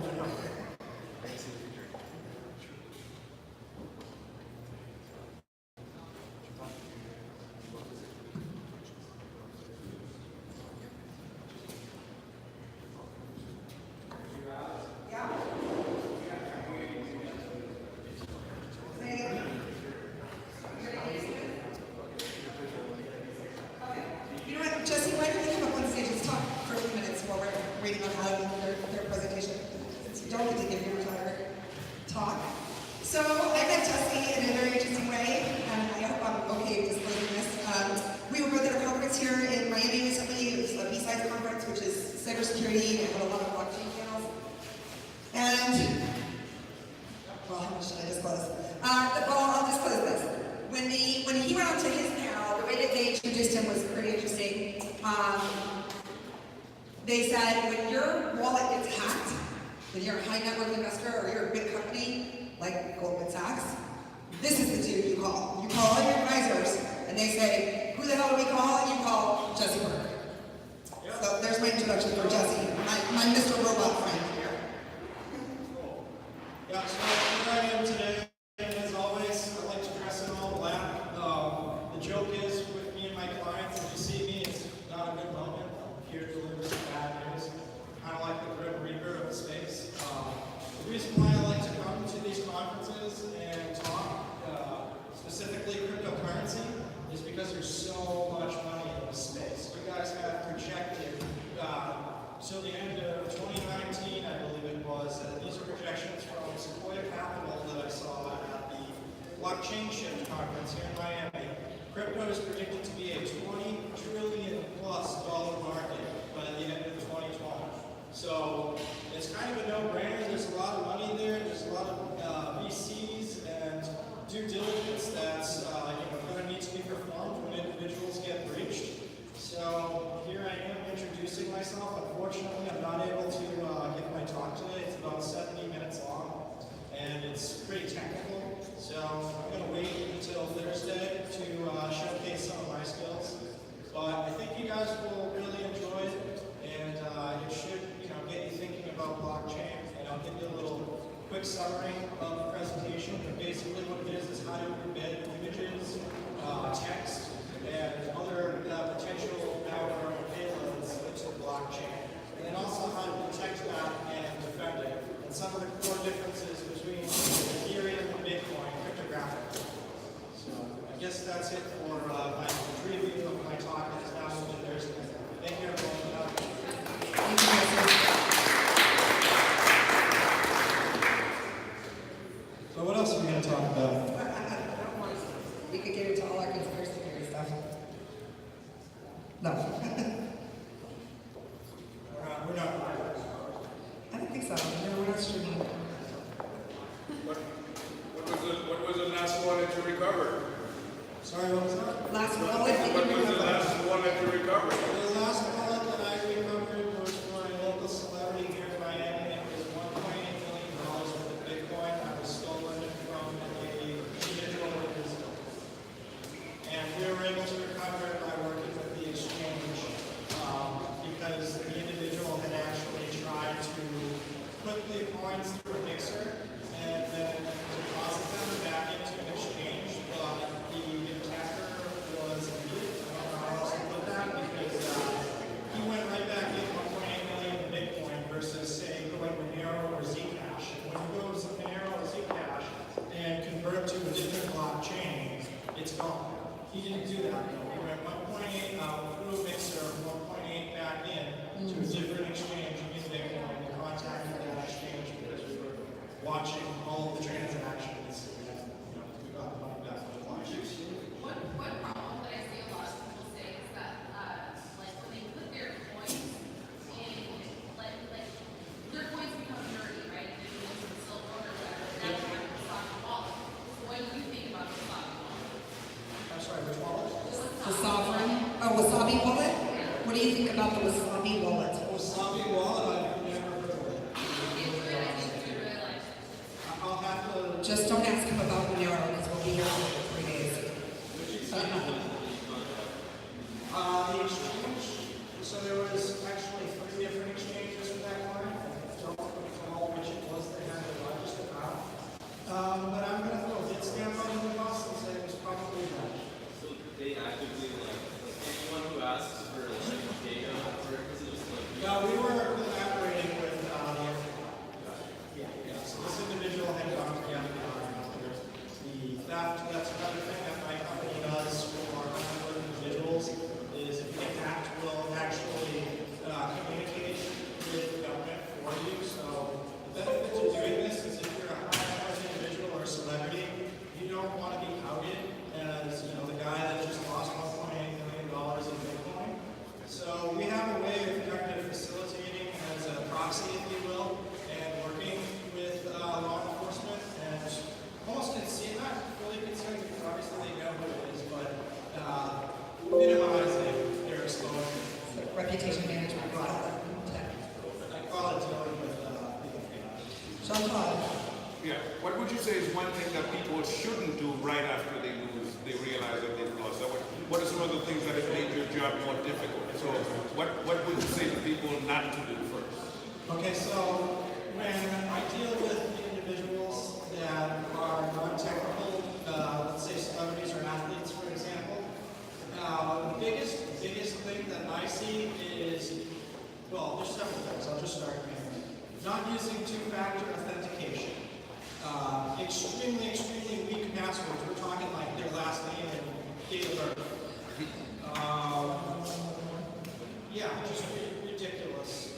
You know what, Jesse, why don't you come up on stage? Let's talk for a few minutes while we're waiting on their presentation. Since you don't get to give your entire talk. So I met Jesse in a very interesting way, and I hope I'm okay disclosing this. We were both at a conference here in Miami recently. It was the B-Sides conference, which is cybersecurity, and had a lot of blockchain panels. And, well, how much should I disclose? I'll disclose this. When he went on to his panel, the way that they introduced him was pretty interesting. They said, when your wallet gets hacked, when you're a high net worth investor or you're a big company like Goldman Sachs, this is the dude you call. You call all your advisors, and they say, who the hell do we call? And you call Jesse Burke. So there's my introduction for Jesse, my Mr. Robot friend here. Yeah, so here I am today. As always, I like to dress in all black. The joke is, with me and my clients, if you see me, it's not a good moment. I'm here to deliver some bad news. Kind of like the Grim Reaper of space. The reason why I like to come to these conferences and talk until the end of 2019, I believe it was. These are projections from Sequoia Capital that I saw at the Blockchain Shift conference here in Miami. Crypto is predicted to be a $20 trillion plus market by the end of 2020. So it's kind of a no-brainer. There's a lot of money there. There's a lot of VCs and due diligence that's going to need to be performed when individuals get breached. So here I am introducing myself. Unfortunately, I'm not able to give my talk today. It's about 70 minutes long, and it's pretty technical. So I'm going to wait until Thursday to showcase some of my skills. But I think you guys will really enjoy it, and it should get you thinking about blockchain. And I'll give you a little quick summary of the presentation. But basically what it is how to embed images, text, and other potential malware payloads into the blockchain. And then also how to protect that and defend it. And some of the core differences between Ethereum and Bitcoin cryptographically. So I guess that's it for my preview of my talk. It's now moving Thursday. Thank you everyone. So what else are we going to talk about? We could get into all our conspiracy theory stuff. No. We're not. I don't think so. No, we're not streaming. What was the last one that you recovered? Sorry, what was that? Last one. What was the last one that you recovered? The last wallet that I recovered was for a local celebrity here in Miami. It was $1.8 million worth of Bitcoin that was stolen from a individual in Brazil. And we were able to recover it by working with the exchange because the individual had actually tried to put the coins through a mixer and then deposit them back into an exchange, but the attacker was immediate. I don't know how else to put that because he went right back in 1.8 million Bitcoin versus say going Monero or Zcash. When you go to Monero or Zcash and convert to a different blockchain, it's gone. He didn't do that. He went 1.8 out through a mixer, 1.8 back in to a different exchange in Bitcoin. We contacted that exchange because we were watching all of the transactions and we got the money back from the client. One problem that I see a lot of people say is that like when they put their coins in like their coins become dirty, right? They go into the silver or whatever. That's why it's on the wallet. So what do you think about the sovereign wallet? I'm sorry, which wallet? The sovereign. Oh, Wasabi wallet? What do you think about the Wasabi wallet? Wasabi wallet, I've never heard of it. I'll have to. Just don't ask him about Monero because we'll be here for 3 days. The exchange, so there was actually 3 different exchanges for that coin. I don't recall which it was that had the largest amount. But I'm going to throw a bit stamp on the boss and say it was probably that. So they actively anyone who asks for data or is it just Yeah, we were collaborating with the so this individual had gone to the theft. That's another thing that my company does for unknown individuals is if you get hacked, we'll actually communicate with the government for you. So the benefit to doing this is if you're a high-net-worth individual or a celebrity, you don't want to be outed as the guy that just lost $1.8 million in Bitcoin. So we have a way of kind of facilitating as a proxy, if you will, and working with law enforcement and almost not really concerned because obviously they know who it is, but minimizing their exposure. Reputation management. I call it dealing with Jean-Claude. Yeah, what would you say is one thing that people shouldn't do right after they realize that they've lost? What are some of the things that have made your job more difficult? So what would you say to people not to do first? Okay, so when I deal with individuals that are non-technical, let's say celebrities or athletes, for example, the biggest thing that I see is, well, there's several things. I'll just start here. Not using two-factor authentication. Extremely weak passwords. We're talking like their last name and date of birth. Yeah, just ridiculous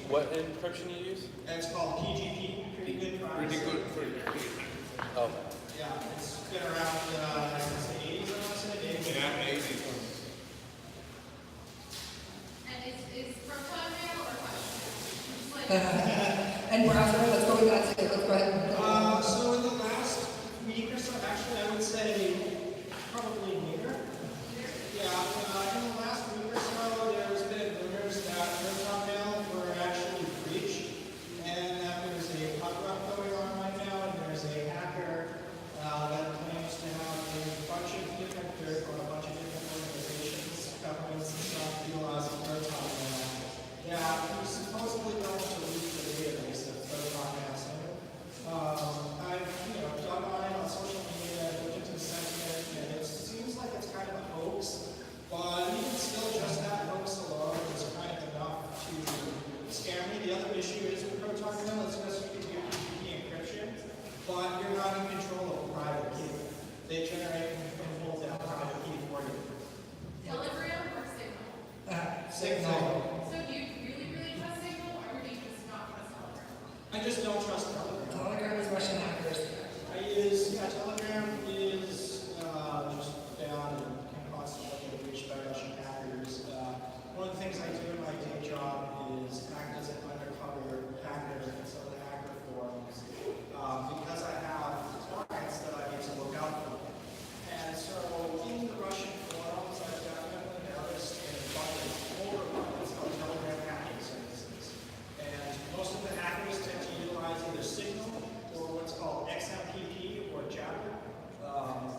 What encryption you use? And it's called PGP, Pretty Good Privacy. Pretty good. Oh. Yeah, it's been around since the 80s, I want to say. Yeah, 80s. And is proton mail or what? And browser, let's go with that too. Let's go ahead. So in the last week or so, actually, I would say probably near. Yeah, in the last week or so, there's been rumors that proton mail were actually breached, and that there's a cover-up going on right now, and there's a hacker that claims to have a bunch of different organizations, governments, and stuff utilizing proton mail. Yeah, he's supposedly going to leak the database of proton mail. I've dug on it on social media, looked into the sentiment, and it seems like it's kind of a hoax. But even still, just that hoax alone is kind of enough to scare me. The other issue is with proton mail, it's just you can do PGP encryption, but you're not in control of the private key. They generate and hold that private key for you. Telegram or Signal? Signal. So do you really trust Signal, or do you just not trust Telegram? I just don't trust Telegram. Telegram is Russian hackers. Telegram is just bad and can constantly get reached by Russian hackers. One of the things I do in my day job is act as an undercover hacker in some of the hacker forums because I have clients that I need to look out for. And so in the Russian forums, I've definitely noticed an overabundance of Telegram hacking services. And most of the hackers tend to utilize either Signal or what's called XMPP or Jabber.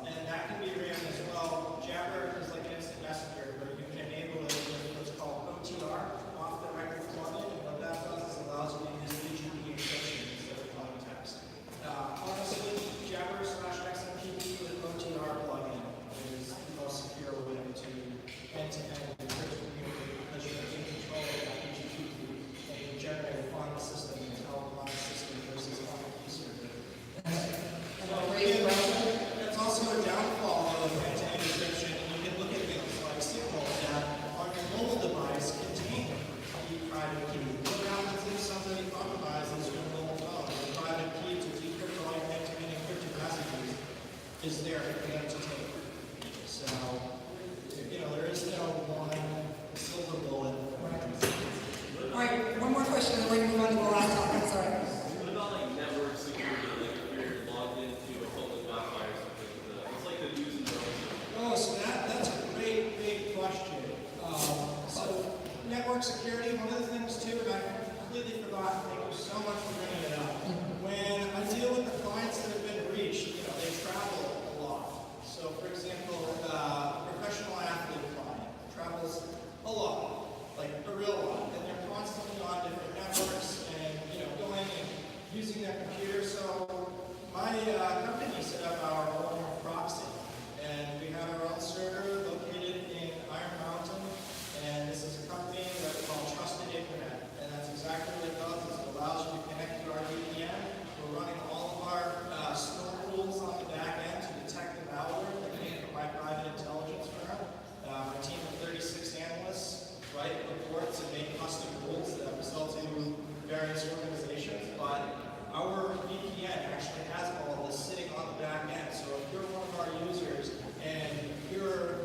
And that can be ran as well. Jabber is like an instant messenger, but you can enable it with what's called OTR, off the record plugin. And what that does is allows you to use PGP encryption instead of plain text. Honestly, Jabber / XMPP with OTR plugin is the most secure way to end-to-end encrypt communicate because you're in control of that PGP key and you generate it on the system and tell on the system versus on the key server. That's also a downfall of end-to-end encryption. And you can look at things like Signal that on your mobile device contain the private key. What happens if somebody compromises your mobile phone? The private key to decrypt all your end-to-end encrypted messages is there for them to take. So, there is no one silver bullet. All right, one more question, and then we're going to move on to the last topic. Sorry. What about like network security? Like if you're logged into a public Wi-Fi or something, it's like the news and Oh, so that's a great, big question. So network security, one of the things too, and I completely forgot, thank you so much for bringing it up. When I deal with the clients that have been breached, they travel a lot. So for example, a professional athlete client travels a lot, like a real lot, and they're constantly on different networks and going and using their computer. So my company set up our own proxy, and we have our own server located in Iron Mountain, and this is a company that's called Trusted Internet, and that's exactly what it does. Is it allows you to connect to our VPN. We're running all of our snow rules on the back end to detect the malware that came from my private intelligence firm. My team of 36 analysts write reports and make custom rules that result in various organizations, but our VPN actually has all of this sitting on the back end. So if you're one of our users and you're,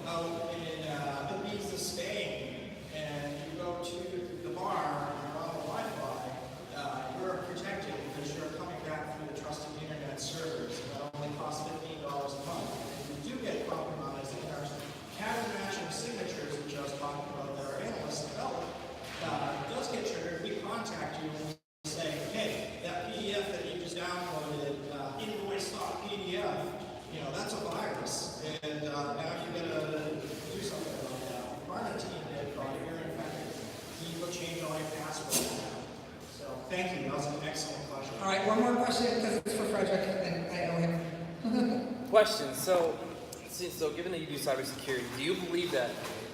out in Ibiza, Spain, and you go to the bar and you're on the Wi-Fi, you're protected because you're coming back through the Trusted Internet servers. That only costs $15 a month. If you do get compromised in our pattern matching signatures, which I was talking about that our analysts developed, does get triggered, we contact you and we say, hey, that PDF that you just downloaded, invoice.pdf, that's a virus, and now you gotta do something about that. Quarantine did, but you're infected. You go change all your passwords now. So thank you, that was an excellent question. All right, one more question because it's for Frederick, and I owe him. Question. So given that you do cybersecurity, do you believe that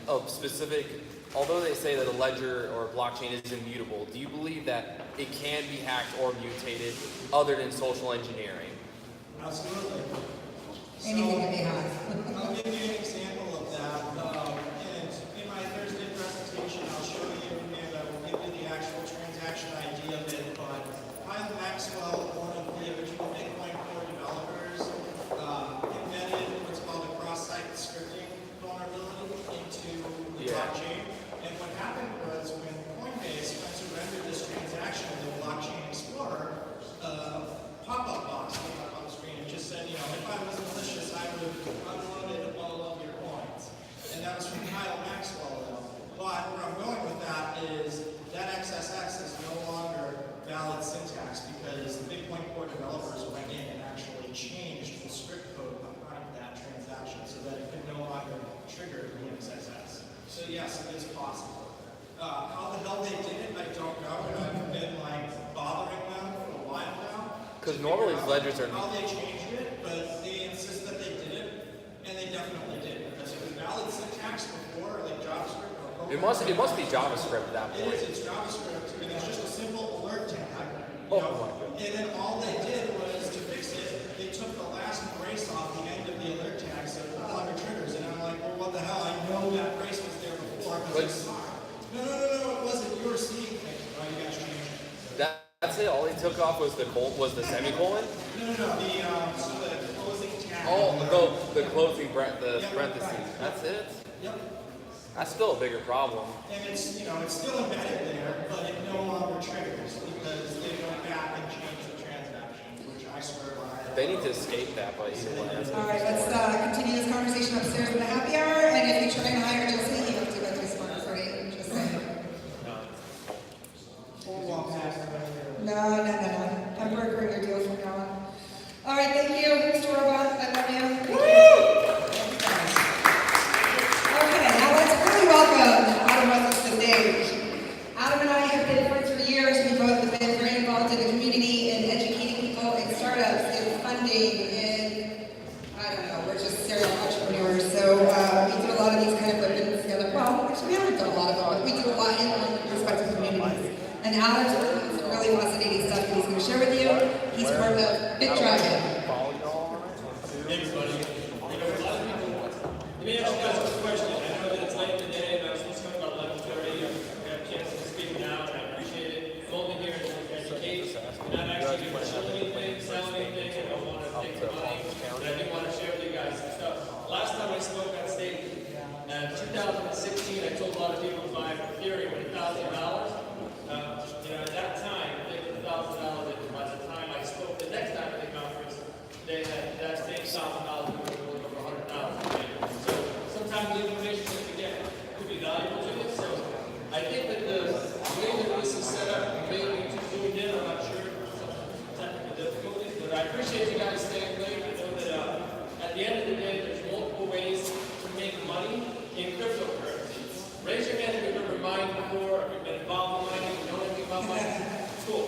although they say that a ledger or a blockchain is immutable, do you believe that it can be hacked or mutated other than social engineering? Absolutely. Anything can be hacked. I'll give you an example of that. And in my Thursday presentation, I'll show you, and I will give you into the blockchain. And what happened was when Coinbase went to render this transaction in the Blockchain Explorer, a pop-up box came up on the screen and just said, if I was malicious, I would have unloaded all of your coins. And that was from Kyle Maxwell, though. But where I'm going with that is that XSX is no longer valid syntax because the Bitcoin Core developers went in and actually changed the script code behind that transaction so that it could no longer trigger the XSS. So yes, it is possible. How the hell they did it, I don't know. And I've been bothering them for a while now. Because normally these ledgers are. How they changed it, but they insist that they did it, and they definitely did because it was valid syntax before, like JavaScript. It must be JavaScript at that point. It is. It's JavaScript, and it's just a simple alert tag. Oh. And then all they did was to fix it. They took the last brace off the end of the alert tag, so it no longer triggers. And I'm like, well, what the hell? I know that brace was there before because it's fine. No, it wasn't. You were seeing things. Oh, you guys changed it. That's it. All they took off was the semicolon. No. So the closing tag. Oh, the closing parentheses. That's it. Yep. That's still a bigger problem. And it's it's still embedded there, but it no longer triggers because they went back and changed the transaction, which I swear by. They need to escape that by either way. All right, let's continue this conversation upstairs in the happy hour. And if you're trying to hire Jesse, you have to go through smart sorting. Just saying. No. I'm brokering your deal from now on. All right, thank you, Mr. Robot. I love you. Okay, now let's really welcome Adam Russell to the stage. Adam and I have been friends for years. We both have been very involved in the community and educating people in startups and funding and I don't know, we're just serial entrepreneurs. So we do a lot of these kind of events together. Well, actually we haven't done a lot of them, but we do a lot in respective communities. And Adam's doing some really fascinating stuff that he's going to share with you. He's part of BitDragon. Hey everybody. Let me ask you guys a quick question. I know that it's late in the day and I was supposed to come about 11:30. I have a chance to speak now and I appreciate it. I'm only here to educate. I'm not actually going to show anything, sell anything. I don't want to take the money. But I do want to share with you guys some stuff. Last time I spoke on stage, in 2016, I told a lot of people to buy Ethereum at $1,000. At that time, they put $1,000 in. By the time I spoke the next time at the conference, they had that same $1,000 worth over $100,000. So sometimes the information that you get could be valuable to you. So I think that the way that this is set up may be too zoomed in. I'm not sure technical difficulties, but I appreciate you guys staying late. I know that at the end of the day, there's multiple ways to make money in cryptocurrency. Raise your hand if you've ever mined before, if you've been involved in mining, you know anything about mining. Cool.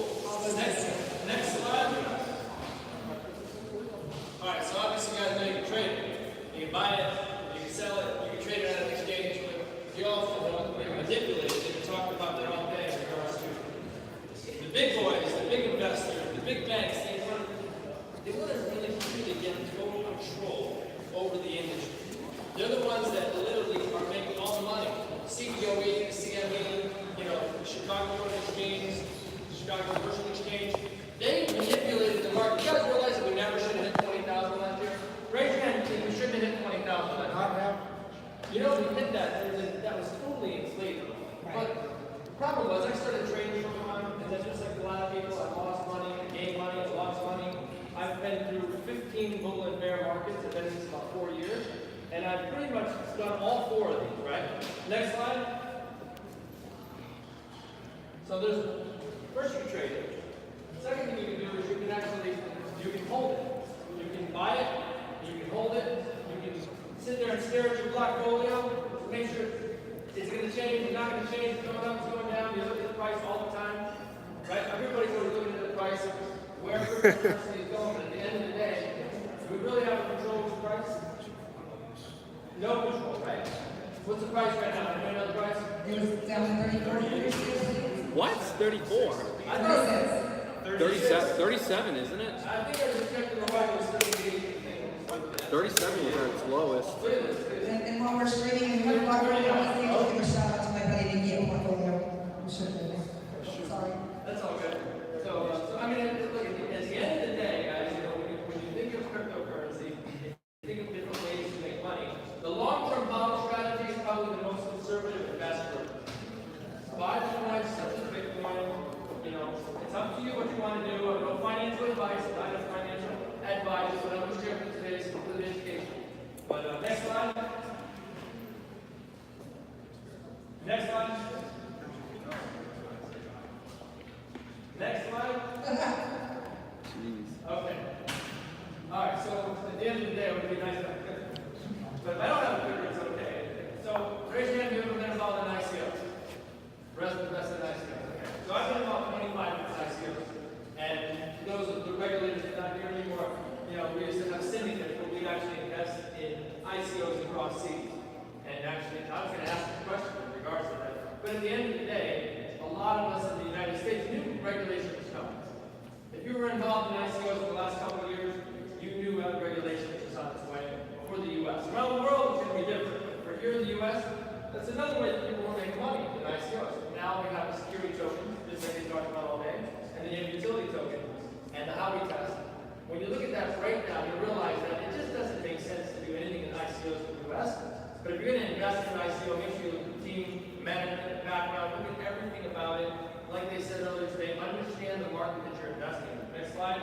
Next slide. Alright, so obviously you guys know you can trade it. You can buy it, you can sell it, you can trade it at an exchange, but you also don't manipulate it. You can talk about that all day in regards to the big boys, the big investors, the big banks, they want to really get total control over the industry. They're the ones that literally are making all the money. CBOE, CME, Chicago Board of Exchange, Chicago Commercial Exchange, they manipulated the market. You guys realize that we never should have hit 20,000 last year? Raise your hand if we shouldn't have hit 20,000 last year. We hit that. That was totally inflated. But the problem was I started trading for time, and then just like a lot of people, I lost money, I gained money, I lost money. I've been through 15 bull and bear markets. I've been in this about 4 years. And I've pretty much done all 4 of these, right? Next slide. So there's, first you trade it. The second thing you can do is you can hold it. You can buy it, you can hold it, you can sit there and stare at your portfolio, make sure it's going to change, it's not going to change, it's going up, it's going down, you look at the price all the time, right? Everybody's always looking at the price of where cryptocurrency is going, but at the end of the day, do we really have control of the price? No control, right? What's the price right now? Anybody know the price? It was down 34. What? 34? I thought 37, isn't it? I think I was expecting the white was 38. 37 was at its lowest. And while we're streaming, we have a lot of people on stage. I'll give a shout out to my buddy Nicky portfolio. Sorry. That's all good. So I mean, look, at the end of the day, guys, when you think of cryptocurrency, you think of different ways to make money. The long-term model strategy is probably the Next slide. Next slide. Okay. All right, so at the end of the day, it would be nice to have a picture. But if I don't have a picture, it's okay. So raise your hand if you've ever been involved in ICOs. Rest of the ICOs. Okay. So I've been involved 25 in ICOs. And those are the regulators that are not here anymore. You know, we used to have syndicates where we'd actually invest in ICOs across seas. And actually, I was going to ask a question in regards to that. But at the end of the day, a lot of us in the United States knew regulation was coming. If you were involved in ICOs for the last couple of years, you knew that regulation was on its way for the U.S. Around the world, it's going to be different. But for here in the U.S., that's another way that people will make money in ICOs. Now we have the security tokens, just like they talked about all day, and the utility token, and the Howey test. When you look at that breakdown, you realize that it just doesn't make sense to do anything in ICOs in the U.S. But if you're going to invest in an ICO, make sure you look at the team, management, background, look at everything about it. Like they said earlier today, understand the market that you're investing in. Next slide.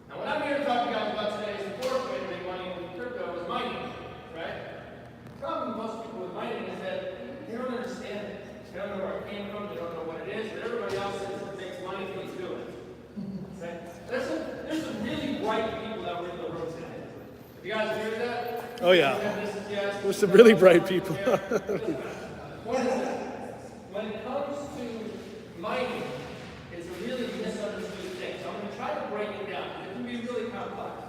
Now, what I'm here to talk to you guys about today is the fourth way to make money with crypto is mining, right? The problem with most people with mining is that they don't understand it. They don't know where it came from, they don't know what it is, but everybody else says it makes money, please do it. Okay? There's some really bright people out in the room today. Have you guys heard that? Oh, yeah. Yes. There's some really bright people. What is it? When it comes to mining, it's a really misunderstood thing. So I'm going to try to break it down. It can be really complex.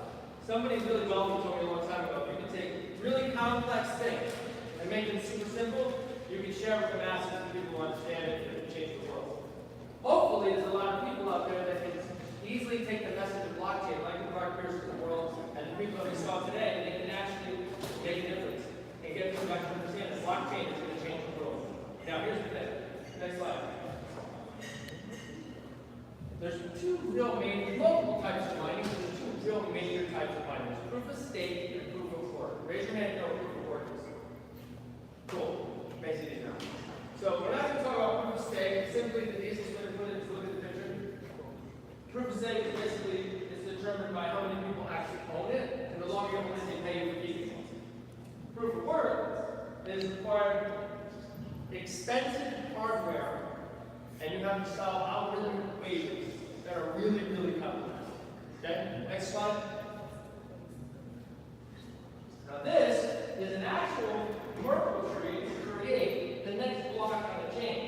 Somebody really wealthy told me a long time ago, if you can take really complex things and make them super simple, you can share with the masses and people who understand it and it can change the world. Hopefully, there's a lot of people out there that can easily take the message of blockchain, like the Mark Pierce of the world, and the people that we saw today, and they can actually make a difference and get them back to understand that blockchain is going to change the world. Now, here's the thing. Next slide. There's multiple types of mining. There's two real major types of mining. There's proof of stake and proof of work. Raise your hand if you know what proof of work is. Cool. Makes it easy now. So we're not going to talk about proof of stake. Simply, the easiest way to put it is look at the picture. Proof of stake is basically determined by how many people actually own it, and the longer you own it, they pay you for keeping it. Proof of work is required expensive hardware, and you have to solve algorithmic equations that are really, really complex. Okay? Next slide. Now this is an actual Merkle tree to create the next block on the chain,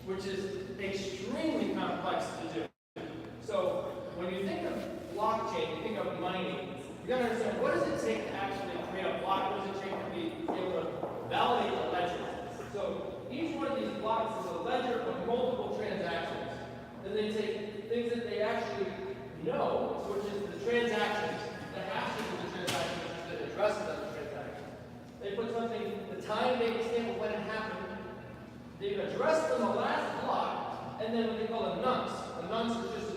which is extremely complex to do. So when you think of blockchain, you think of mining, you gotta understand what does it take to actually create a block? What does it take to be able to validate a ledger? So each one of these blocks is a ledger of multiple transactions. Then they take things that they actually know, which is the transactions, the hashes of the transactions, the addresses of the transactions. They put something, the time they stamp of when it happened, they address them the last block, and then what they call a nonce. A nonce is just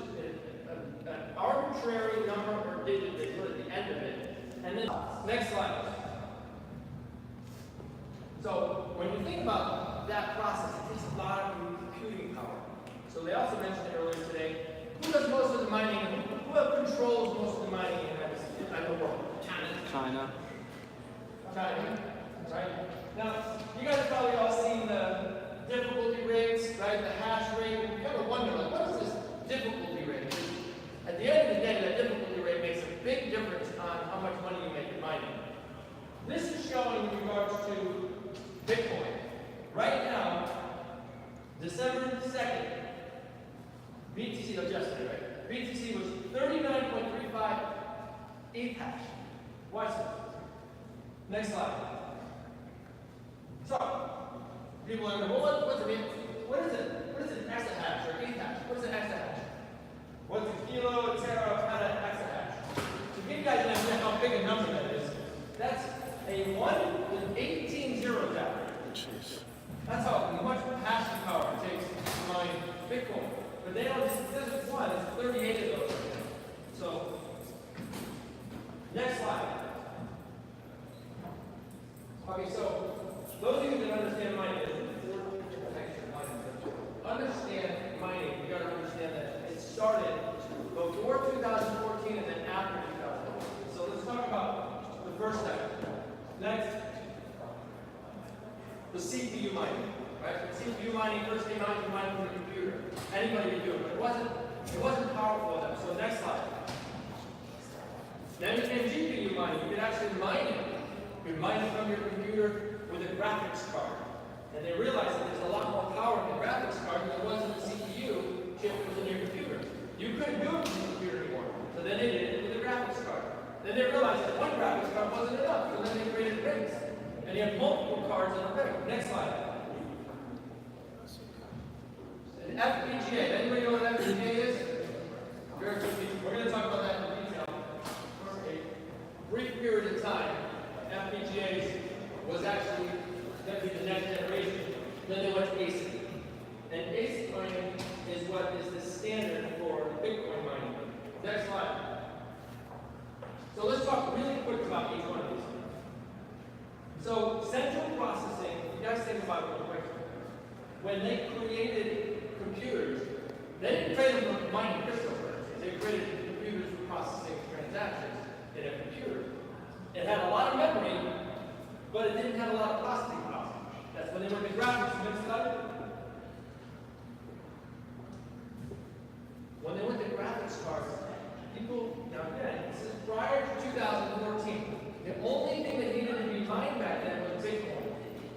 an arbitrary number or digit they put at the end of it. And then, next slide. So, when you think about that process, it takes a lot of computing power. So they also mentioned it earlier today. Who does most of the mining? Who controls most of the mining in the world? China. China, right? Now, you guys have probably all seen the difficulty rates, right? The hash rate. You ever wonder, like, what is this difficulty rate? At the end of the day, that difficulty rate makes a big difference on how much money you make in mining. This is showing in regards to Bitcoin. Right now, December 2nd, BTC, that was yesterday, right? BTC was 39.35 ETH hash. Watch this. Next slide. So, people are going, well, what's it? What is it? What is an exahash or ETH hash? What is an exahash? What's a kilo, a tera, how to exahash? To give you guys an idea how big a number that is, that's a 1 with 18 zeros after it. Jeez. That's how much hashing power it takes to mine Bitcoin. But they don't just, this is one, it's 38 of those. So, next slide. Okay, so, those of you that understand mining, understand mining, you gotta understand that it started before 2014 and then after 2014. So let's talk about the first step. Next. was CPU mining, right? When CPU mining first came out, you mined from the computer. Anybody could do it, but it wasn't powerful enough. So next slide. Then came GPU mining. You could actually mine it. You could mine it from your computer with a graphics card. And they realized that there's a lot more power in the graphics card than there was in the CPU chip that was in your computer. You couldn't do it with the computer anymore. So then they did it with a graphics card. Then they realized that one graphics card wasn't enough. So then they created rings. And you have multiple cards on a ring. Next slide. An FPGA. Anybody know what an FPGA is? Very quickly. We're going to talk about that in detail. For a brief period of time, FPGAs was actually going to be the next generation. Then they went to ASIC. And ASIC mining is what is the standard for Bitcoin mining. Next slide. So let's talk really quick about each one of these. So central processing, you guys think about it real quick. When they created computers, they didn't create them for mining cryptocurrencies. They created computers for processing transactions in a computer. It had a lot of memory, but it didn't have a lot of processing power. That's when they went to graphics. Next slide. When they went to graphics cards, people, now again, this is prior to 2014. The only thing that needed to be mined back then was Bitcoin.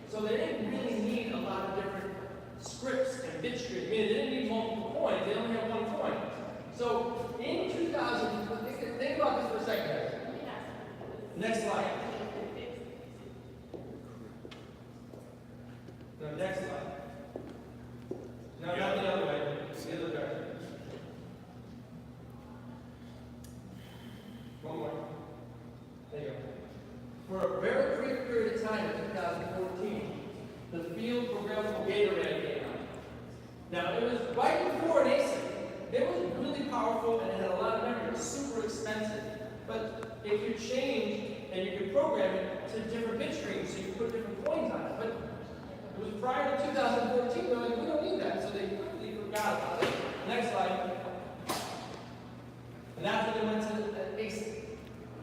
So they didn't really need a lot of different scripts and bit streams. I mean, they didn't need multiple coins. They only had one coin. So in 2000, think about this for a second, guys. Next slide. No, next slide. No, not the other way. The other direction. One more. There you go. For a very brief period of time in 2014, the field programmable gate array came out. Now, it was right before an ASIC. It was really powerful and it had a lot of memory. It was super expensive. But it could change and you could program it to different bit streams so you could put different coins on it. But it was prior to 2014. They're like, we don't need that. So they quickly forgot about it. Next slide. And that's when they went to ASIC.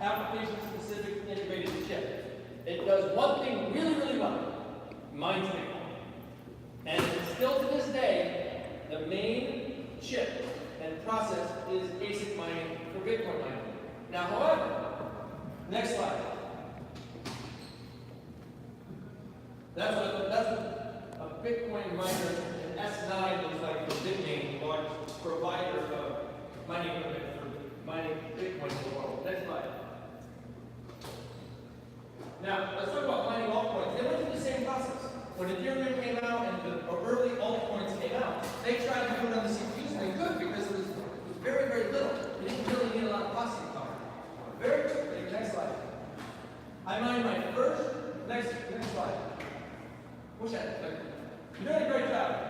Application-specific integrated chip. It does one thing really, really well. Mines Bitcoin. And still to this day, the main chip and process is ASIC mining for Bitcoin mining. Now, however, next slide. That's what a Bitcoin miner, an S9 looks like for Bitmain, the largest provider of mining equipment for mining Bitcoin in the world. Next slide. Now, let's talk about mining altcoins. They went through the same process. When Ethereum came out and the early altcoins came out, they tried to put it on the CPUs and they could because it was very, very little. You didn't really need a lot of processing power. Very quickly, next slide. I mined my first, next slide. You're doing a great job.